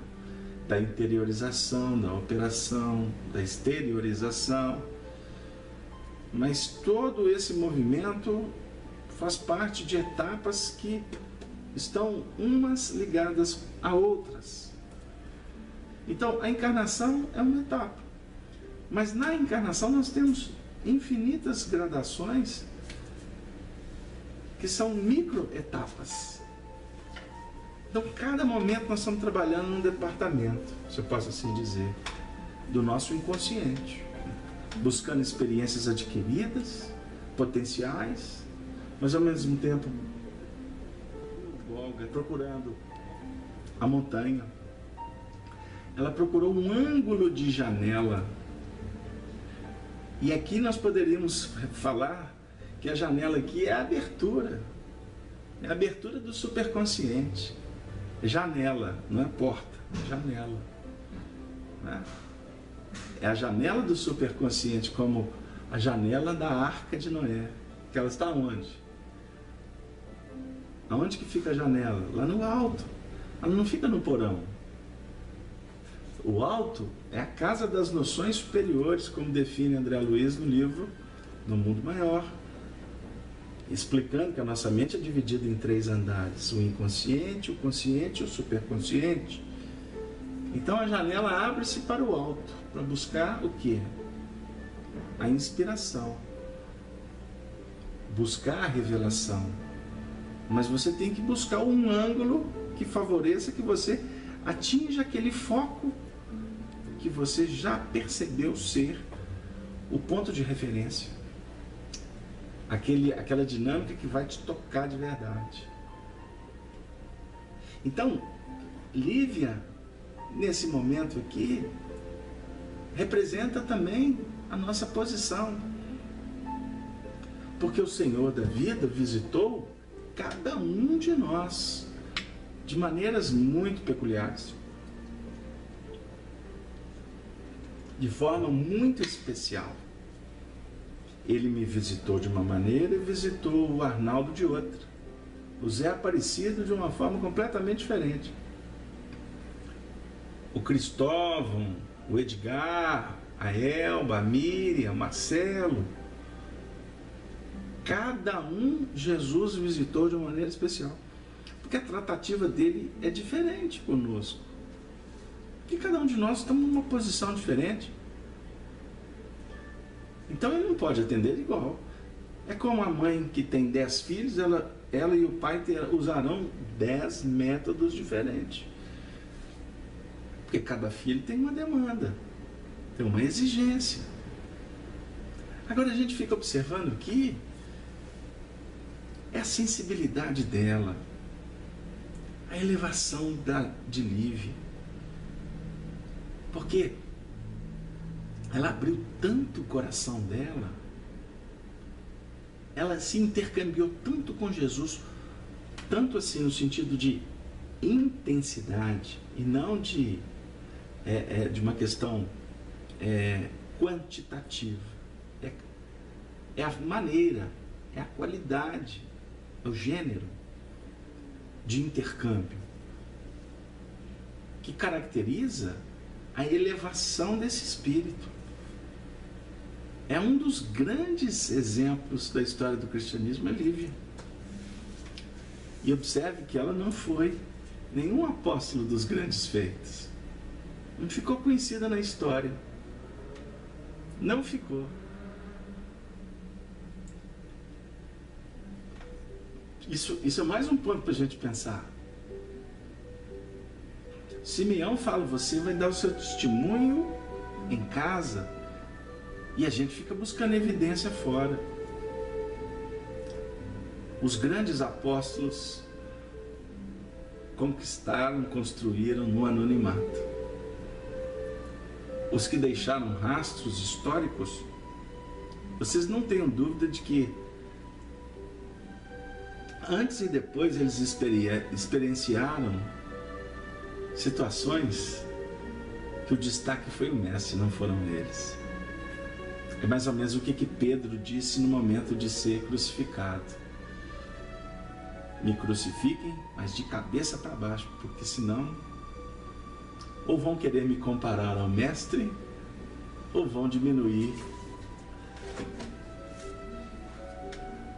da interiorização, da operação, da exteriorização. Mas todo esse movimento faz parte de etapas que estão umas ligadas a outras. Então, a encarnação é uma etapa. Mas na encarnação nós temos infinitas gradações que são microetapas. Então, cada momento nós estamos trabalhando num departamento, se eu posso assim dizer, do nosso inconsciente, buscando experiências adquiridas, potenciais, mas ao mesmo tempo procurando a montanha. Ela procurou um ângulo de janela. E aqui nós poderíamos falar que a janela aqui é a abertura. É a abertura do superconsciente. Janela, não é porta, é janela. Né? É a janela do superconsciente, como a janela da Arca de Noé. Que ela está onde? Aonde que fica a janela? Lá no alto. Ela não fica no porão. O alto é a casa das noções superiores, como define André Luiz no livro No Mundo Maior, explicando que a nossa mente é dividida em 3 andares: o inconsciente, o consciente e o superconsciente. Então a janela abre-se para o alto, para buscar o quê? A inspiração, buscar a revelação. Mas você tem que buscar um ângulo que favoreça que você atinja aquele foco que você já percebeu ser o ponto de referência. Aquela dinâmica que vai te tocar de verdade. Então, Lívia, nesse momento aqui, representa também a nossa posição. Porque o Senhor da vida visitou cada um de nós de maneiras muito peculiares, de forma muito especial. Ele me visitou de uma maneira e visitou o Arnaldo de outra, o Zé Aparecido de uma forma completamente diferente, o Cristóvão, o Edgar, a Elba, a Miriam, o Marcelo. Cada um Jesus visitou de uma maneira especial, porque a tratativa dele é diferente conosco. Porque cada um de nós estamos numa posição diferente. Então ele não pode atender igual. É como a mãe que tem 10 filhos, ela e o pai usarão 10 métodos diferentes. Porque cada filho tem uma demanda, tem uma exigência. Agora a gente fica observando que é a sensibilidade dela, a elevação de Lívia. Porque ela abriu tanto o coração dela, ela se intercambiou tanto com Jesus, tanto assim no sentido de intensidade e não de uma questão quantitativa. É a maneira, é a qualidade, é o gênero de intercâmbio que caracteriza a elevação desse espírito. É um dos grandes exemplos da história do cristianismo, é Lívia. E observe que ela não foi nenhum apóstolo dos grandes feitos. Não ficou conhecida na história. Não ficou. Isso é mais um ponto para a gente pensar. Simeão fala: você vai dar o seu testemunho em casa, e a gente fica buscando evidência fora. Os grandes apóstolos conquistaram, construíram no anonimato. Os que deixaram rastros históricos, vocês não tenham dúvida de que antes e depois eles experienciaram situações que o destaque foi o mestre, não foram eles. É mais ou menos o que Pedro disse no momento de ser crucificado. Me crucifiquem, mas de cabeça para baixo, porque senão ou vão querer me comparar ao mestre, ou vão diminuir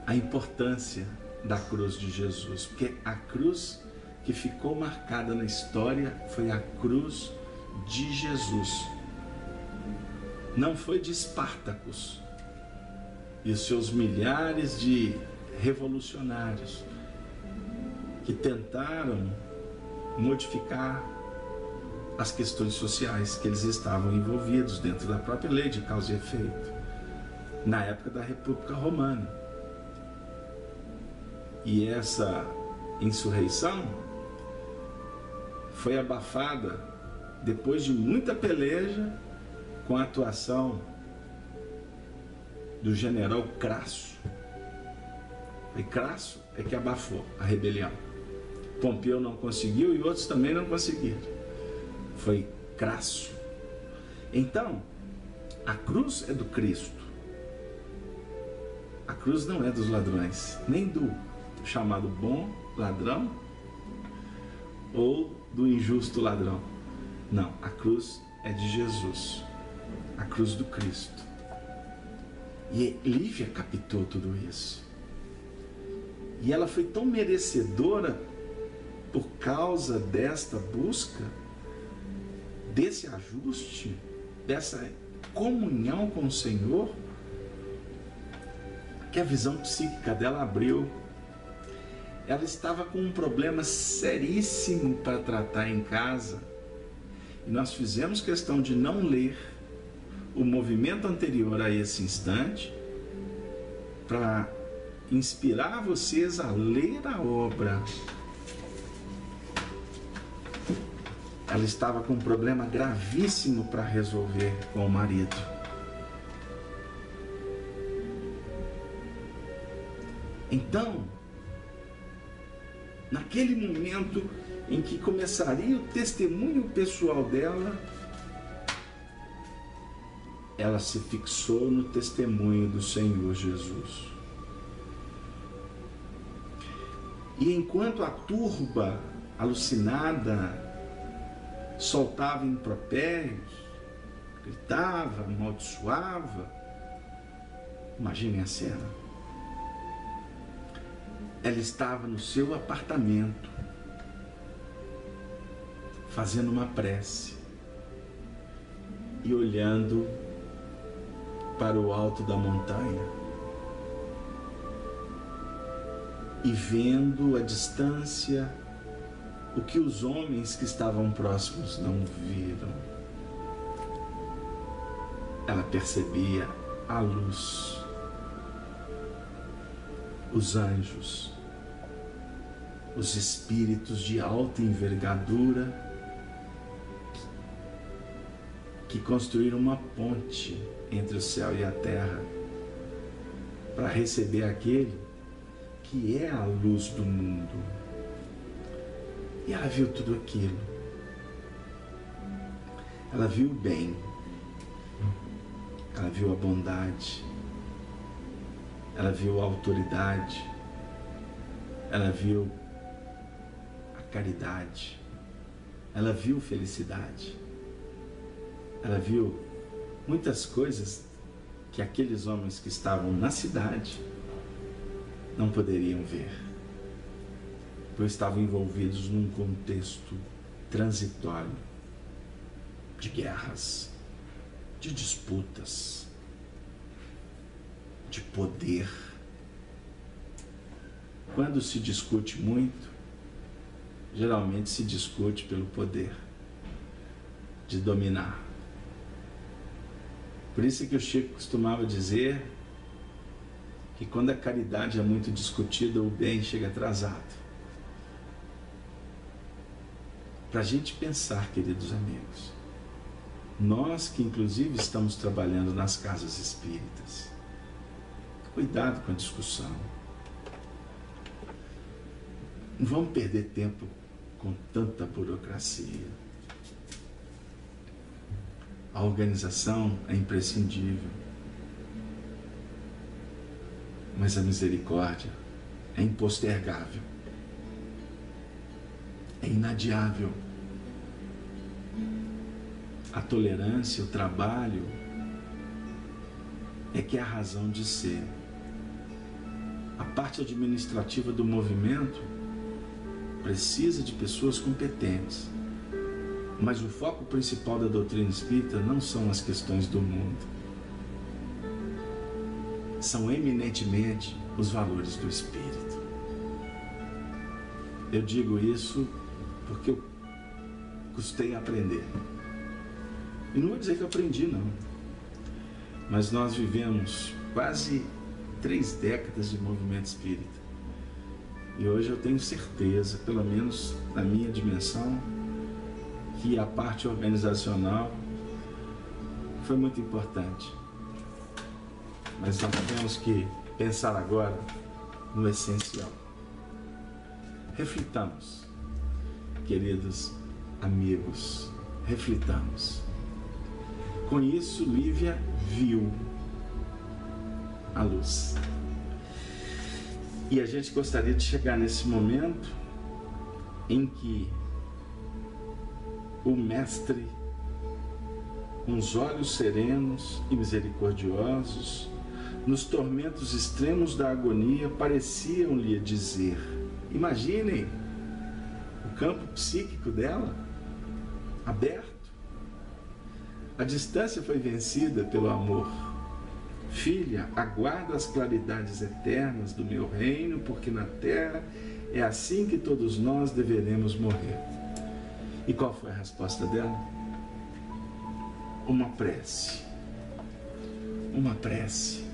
a importância da cruz de Jesus, porque a cruz que ficou marcada na história foi a cruz de Jesus. Não foi de Espartacus e os seus milhares de revolucionários que tentaram modificar as questões sociais que eles estavam envolvidos dentro da própria lei de causa e efeito, na época da República Romana. E essa insurreição foi abafada depois de muita peleja com a atuação do general Crasso. E Crasso é que abafou a rebelião. Pompeu não conseguiu e outros também não conseguiram. Foi Crasso. Então, a cruz é do Cristo. A cruz não é dos ladrões, nem do chamado bom ladrão ou do injusto ladrão. Não, a cruz é de Jesus, a cruz do Cristo. E Lívia captou tudo isso. E ela foi tão merecedora por causa desta busca, desse ajuste, dessa comunhão com o Senhor, que a visão psíquica dela abriu. Ela estava com um problema seríssimo para tratar em casa, e nós fizemos questão de não ler o movimento anterior a esse instante, para inspirar vocês a ler a obra. Ela estava com um problema gravíssimo para resolver com o marido. Então, naquele momento em que começaria o testemunho pessoal dela, ela se fixou no testemunho do Senhor Jesus. E enquanto a turba alucinada soltava impropérios, gritava, amaldiçoava, imaginem a cena. Ela estava no seu apartamento, fazendo uma prece e olhando para o alto da montanha e vendo à distância o que os homens que estavam próximos não viram. Ela percebia a luz, os anjos, os espíritos de alta envergadura que construíram uma ponte entre o céu e a terra para receber aquele que é a luz do mundo. E ela viu tudo aquilo. Ela viu o bem, ela viu a bondade, ela viu a autoridade, ela viu a caridade, ela viu felicidade, ela viu muitas coisas que aqueles homens que estavam na cidade não poderiam ver, pois estavam envolvidos num contexto transitório de guerras, de disputas, de poder. Quando se discute muito, geralmente se discute pelo poder de dominar. Por isso que o Chico costumava dizer que quando a caridade é muito discutida, o bem chega atrasado. para a gente pensar, queridos amigos. Nós que inclusive estamos trabalhando nas casas espíritas, cuidado com a discussão. Não vamos perder tempo com tanta burocracia. A organização é imprescindível, mas a misericórdia é impostergável, é inadiável. A tolerância, o trabalho é que é a razão de ser. A parte administrativa do movimento precisa de pessoas competentes, mas o foco principal da doutrina espírita não são as questões do mundo, são eminentemente os valores do espírito. Eu digo isso porque eu custei a aprender. E não vou dizer que eu aprendi, não. Mas nós vivemos quase 3 décadas de movimento espírita. E hoje eu tenho certeza, pelo menos na minha dimensão, que a parte organizacional foi muito importante. Mas nós temos que pensar agora no essencial. Reflitamos, queridos amigos, reflitamos. Com isso, Lívia viu a luz. E a gente gostaria de chegar nesse momento em que o Mestre, com os olhos serenos e misericordiosos, nos tormentos extremos da agonia, pareciam-lhe dizer: imaginem o campo psíquico dela, aberto. A distância foi vencida pelo amor. Filha, aguarda as claridades eternas do meu reino, porque na terra é assim que todos nós deveremos morrer. E qual foi a resposta dela? Uma prece. Uma prece.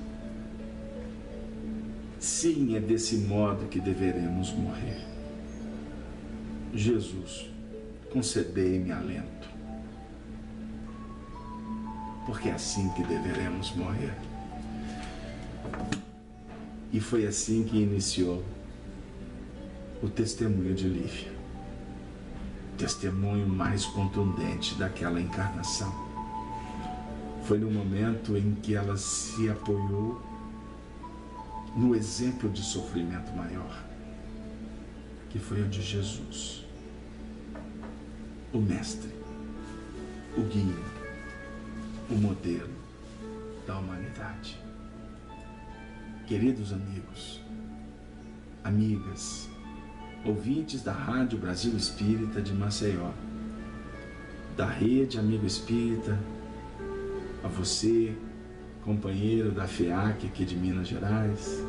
Sim, é desse modo que deveremos morrer. Jesus, concedei-me alento, porque é assim que deveremos morrer. E foi assim que iniciou o testemunho de Lívia, testemunho mais contundente daquela encarnação. Foi no momento em que ela se apoiou no exemplo de sofrimento maior, que foi o de Jesus, o Mestre, o guia, o modelo da humanidade. Queridos amigos, amigas, ouvintes da Rádio Brasil Espírita de Maceió, da Rede Amigo Espírita, a você, companheiro da FEAC aqui de Minas Gerais,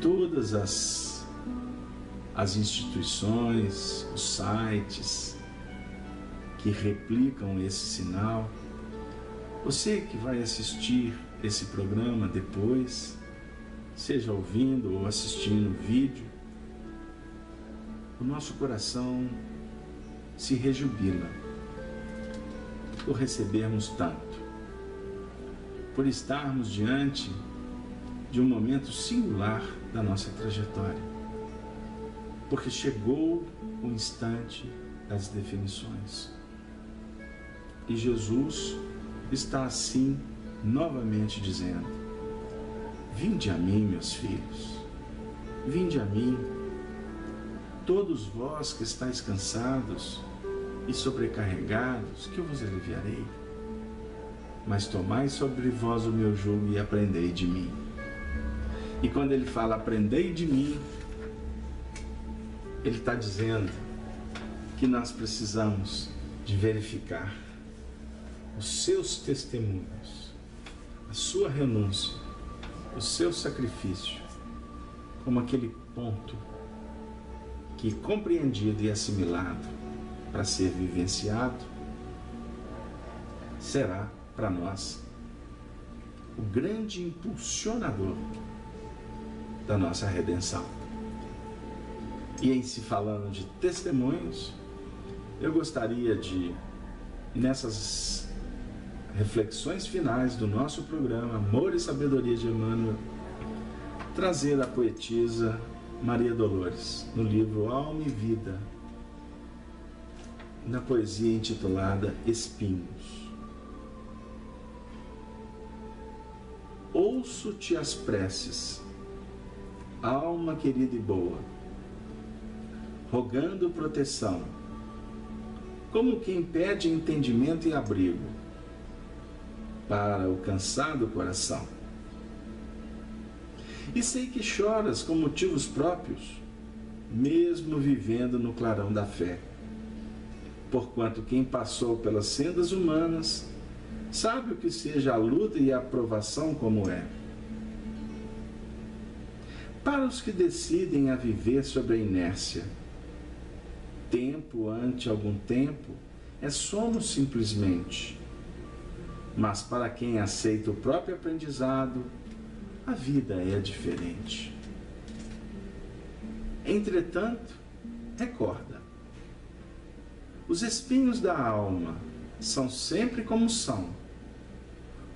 todas as instituições, os sites que replicam esse sinal, você que vai assistir esse programa depois, seja ouvindo ou assistindo o vídeo, o nosso coração se rejubila por recebermos tanto, por estarmos diante de um momento singular da nossa trajetória, porque chegou o instante das definições. E Jesus está assim novamente dizendo: vinde a mim, meus filhos, vinde a mim, todos vós que estáis cansados e sobrecarregados, que eu vos aliviarei. Mas tomai sobre vós o meu jugo e aprendei de mim. E quando ele fala aprendei de mim, ele está dizendo que nós precisamos de verificar os seus testemunhos, a sua renúncia, o seu sacrifício, como aquele ponto que, compreendido e assimilado para ser vivenciado, será para nós o grande impulsionador da nossa redenção. E em se falando de testemunhos, eu gostaria de, nessas reflexões finais do nosso programa Amor e Sabedoria de Emmanuel, trazer a poetisa Maria Dolores, no livro Alma e Vida, na poesia intitulada Espinhos. Ouço-te as preces, alma querida e boa, rogando proteção, como quem pede entendimento e abrigo para o cansado coração. E sei que choras com motivos próprios, mesmo vivendo no clarão da fé, porquanto quem passou pelas sendas humanas sabe o que seja a luta e a provação como é. Para os que decidem a viver sobre a inércia, tempo ante algum tempo é sono simplesmente, mas para quem aceita o próprio aprendizado, a vida é diferente. Entretanto, recorda, os espinhos da alma são sempre como são,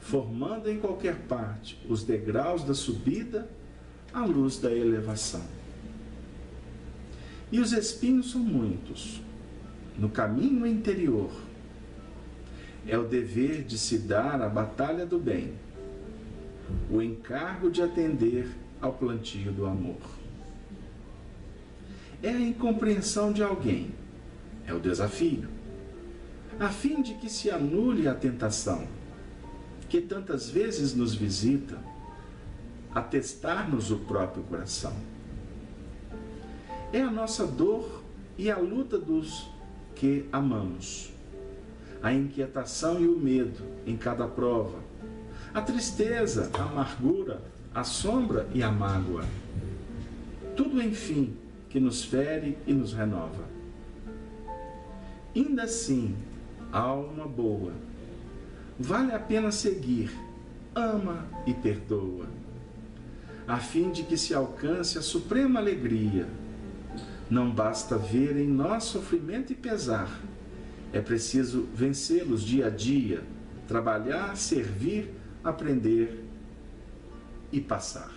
formando em qualquer parte os degraus da subida à luz da elevação. E os espinhos são muitos, no caminho interior. É o dever de se dar a batalha do bem, o encargo de atender ao plantio do amor. É a incompreensão de alguém, é o desafio, a fim de que se anule a tentação, que tantas vezes nos visita, a testar-nos o próprio coração. É a nossa dor e a luta dos que amamos, a inquietação e o medo em cada prova, a tristeza, a amargura, a sombra e a mágoa. Tudo, enfim, que nos fere e nos renova. Ainda assim, alma boa, vale a pena seguir, ama e perdoa, a fim de que se alcance a suprema alegria. Não basta ver em nós sofrimento e pesar, é preciso vencê-los dia a dia, trabalhar, servir, aprender e passar.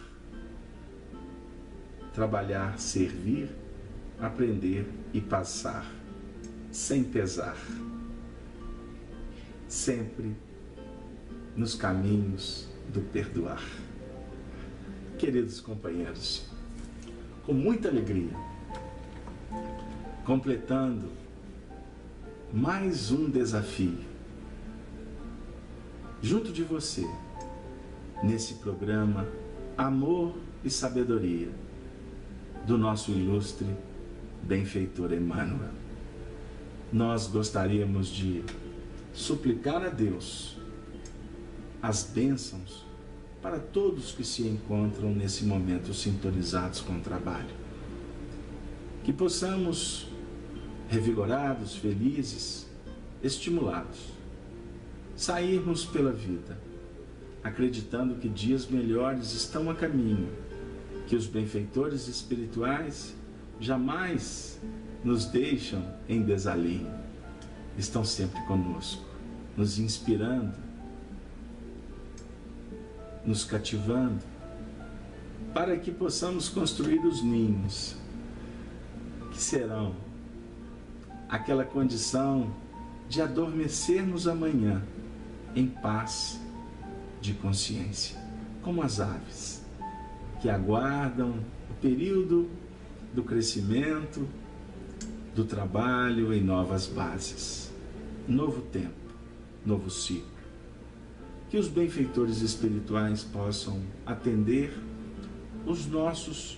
Trabalhar, servir, aprender e passar, sem pesar. Sempre nos caminhos do perdoar. Queridos companheiros, com muita alegria, completando mais um desafio, junto de você, nesse programa Amor e Sabedoria, do nosso ilustre benfeitor Emmanuel. Nós gostaríamos de suplicar a Deus as bênçãos para todos que se encontram nesse momento sintonizados com o trabalho. Que possamos, revigorados, felizes, estimulados, sairmos pela vida, acreditando que dias melhores estão a caminho, que os benfeitores espirituais jamais nos deixam em desalinho, estão sempre conosco, nos inspirando, nos cativando, para que possamos construir os ninhos, que serão aquela condição de adormecermos amanhã em paz de consciência, como as aves que aguardam o período do crescimento, do trabalho em novas bases, novo tempo, novo ciclo. Que os benfeitores espirituais possam atender os nossos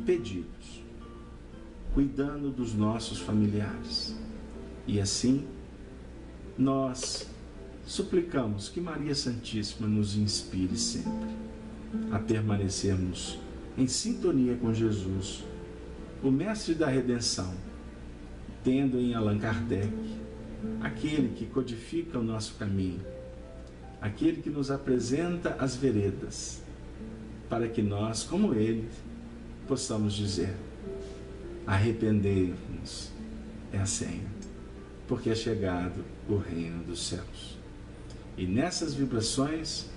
pedidos, cuidando dos nossos familiares. E assim, nós suplicamos que Maria Santíssima nos inspire sempre a permanecermos em sintonia com Jesus, o Mestre da Redenção, tendo em Allan Kardec aquele que codifica o nosso caminho, aquele que nos apresenta as veredas, para que nós, como ele, possamos dizer: arrependei-vos, é a senha. porque é chegado o reino dos céus. E nessas vibrações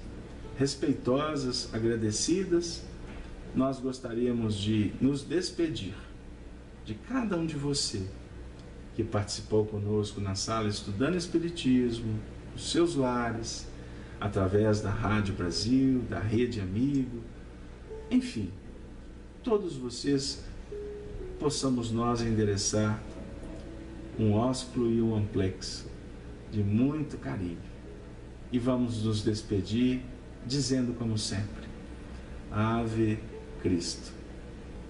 respeitosas, agradecidas, nós gostaríamos de nos despedir de cada um de você que participou conosco na sala estudando Espiritismo, nos seus lares, através da Rádio Brasil, da Rede Amigo, enfim, todos vocês, possamos nós endereçar um ósculo e um amplex de muito carinho. E vamos nos despedir dizendo como sempre: Ave Cristo,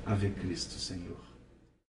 Ave Cristo, Senhor.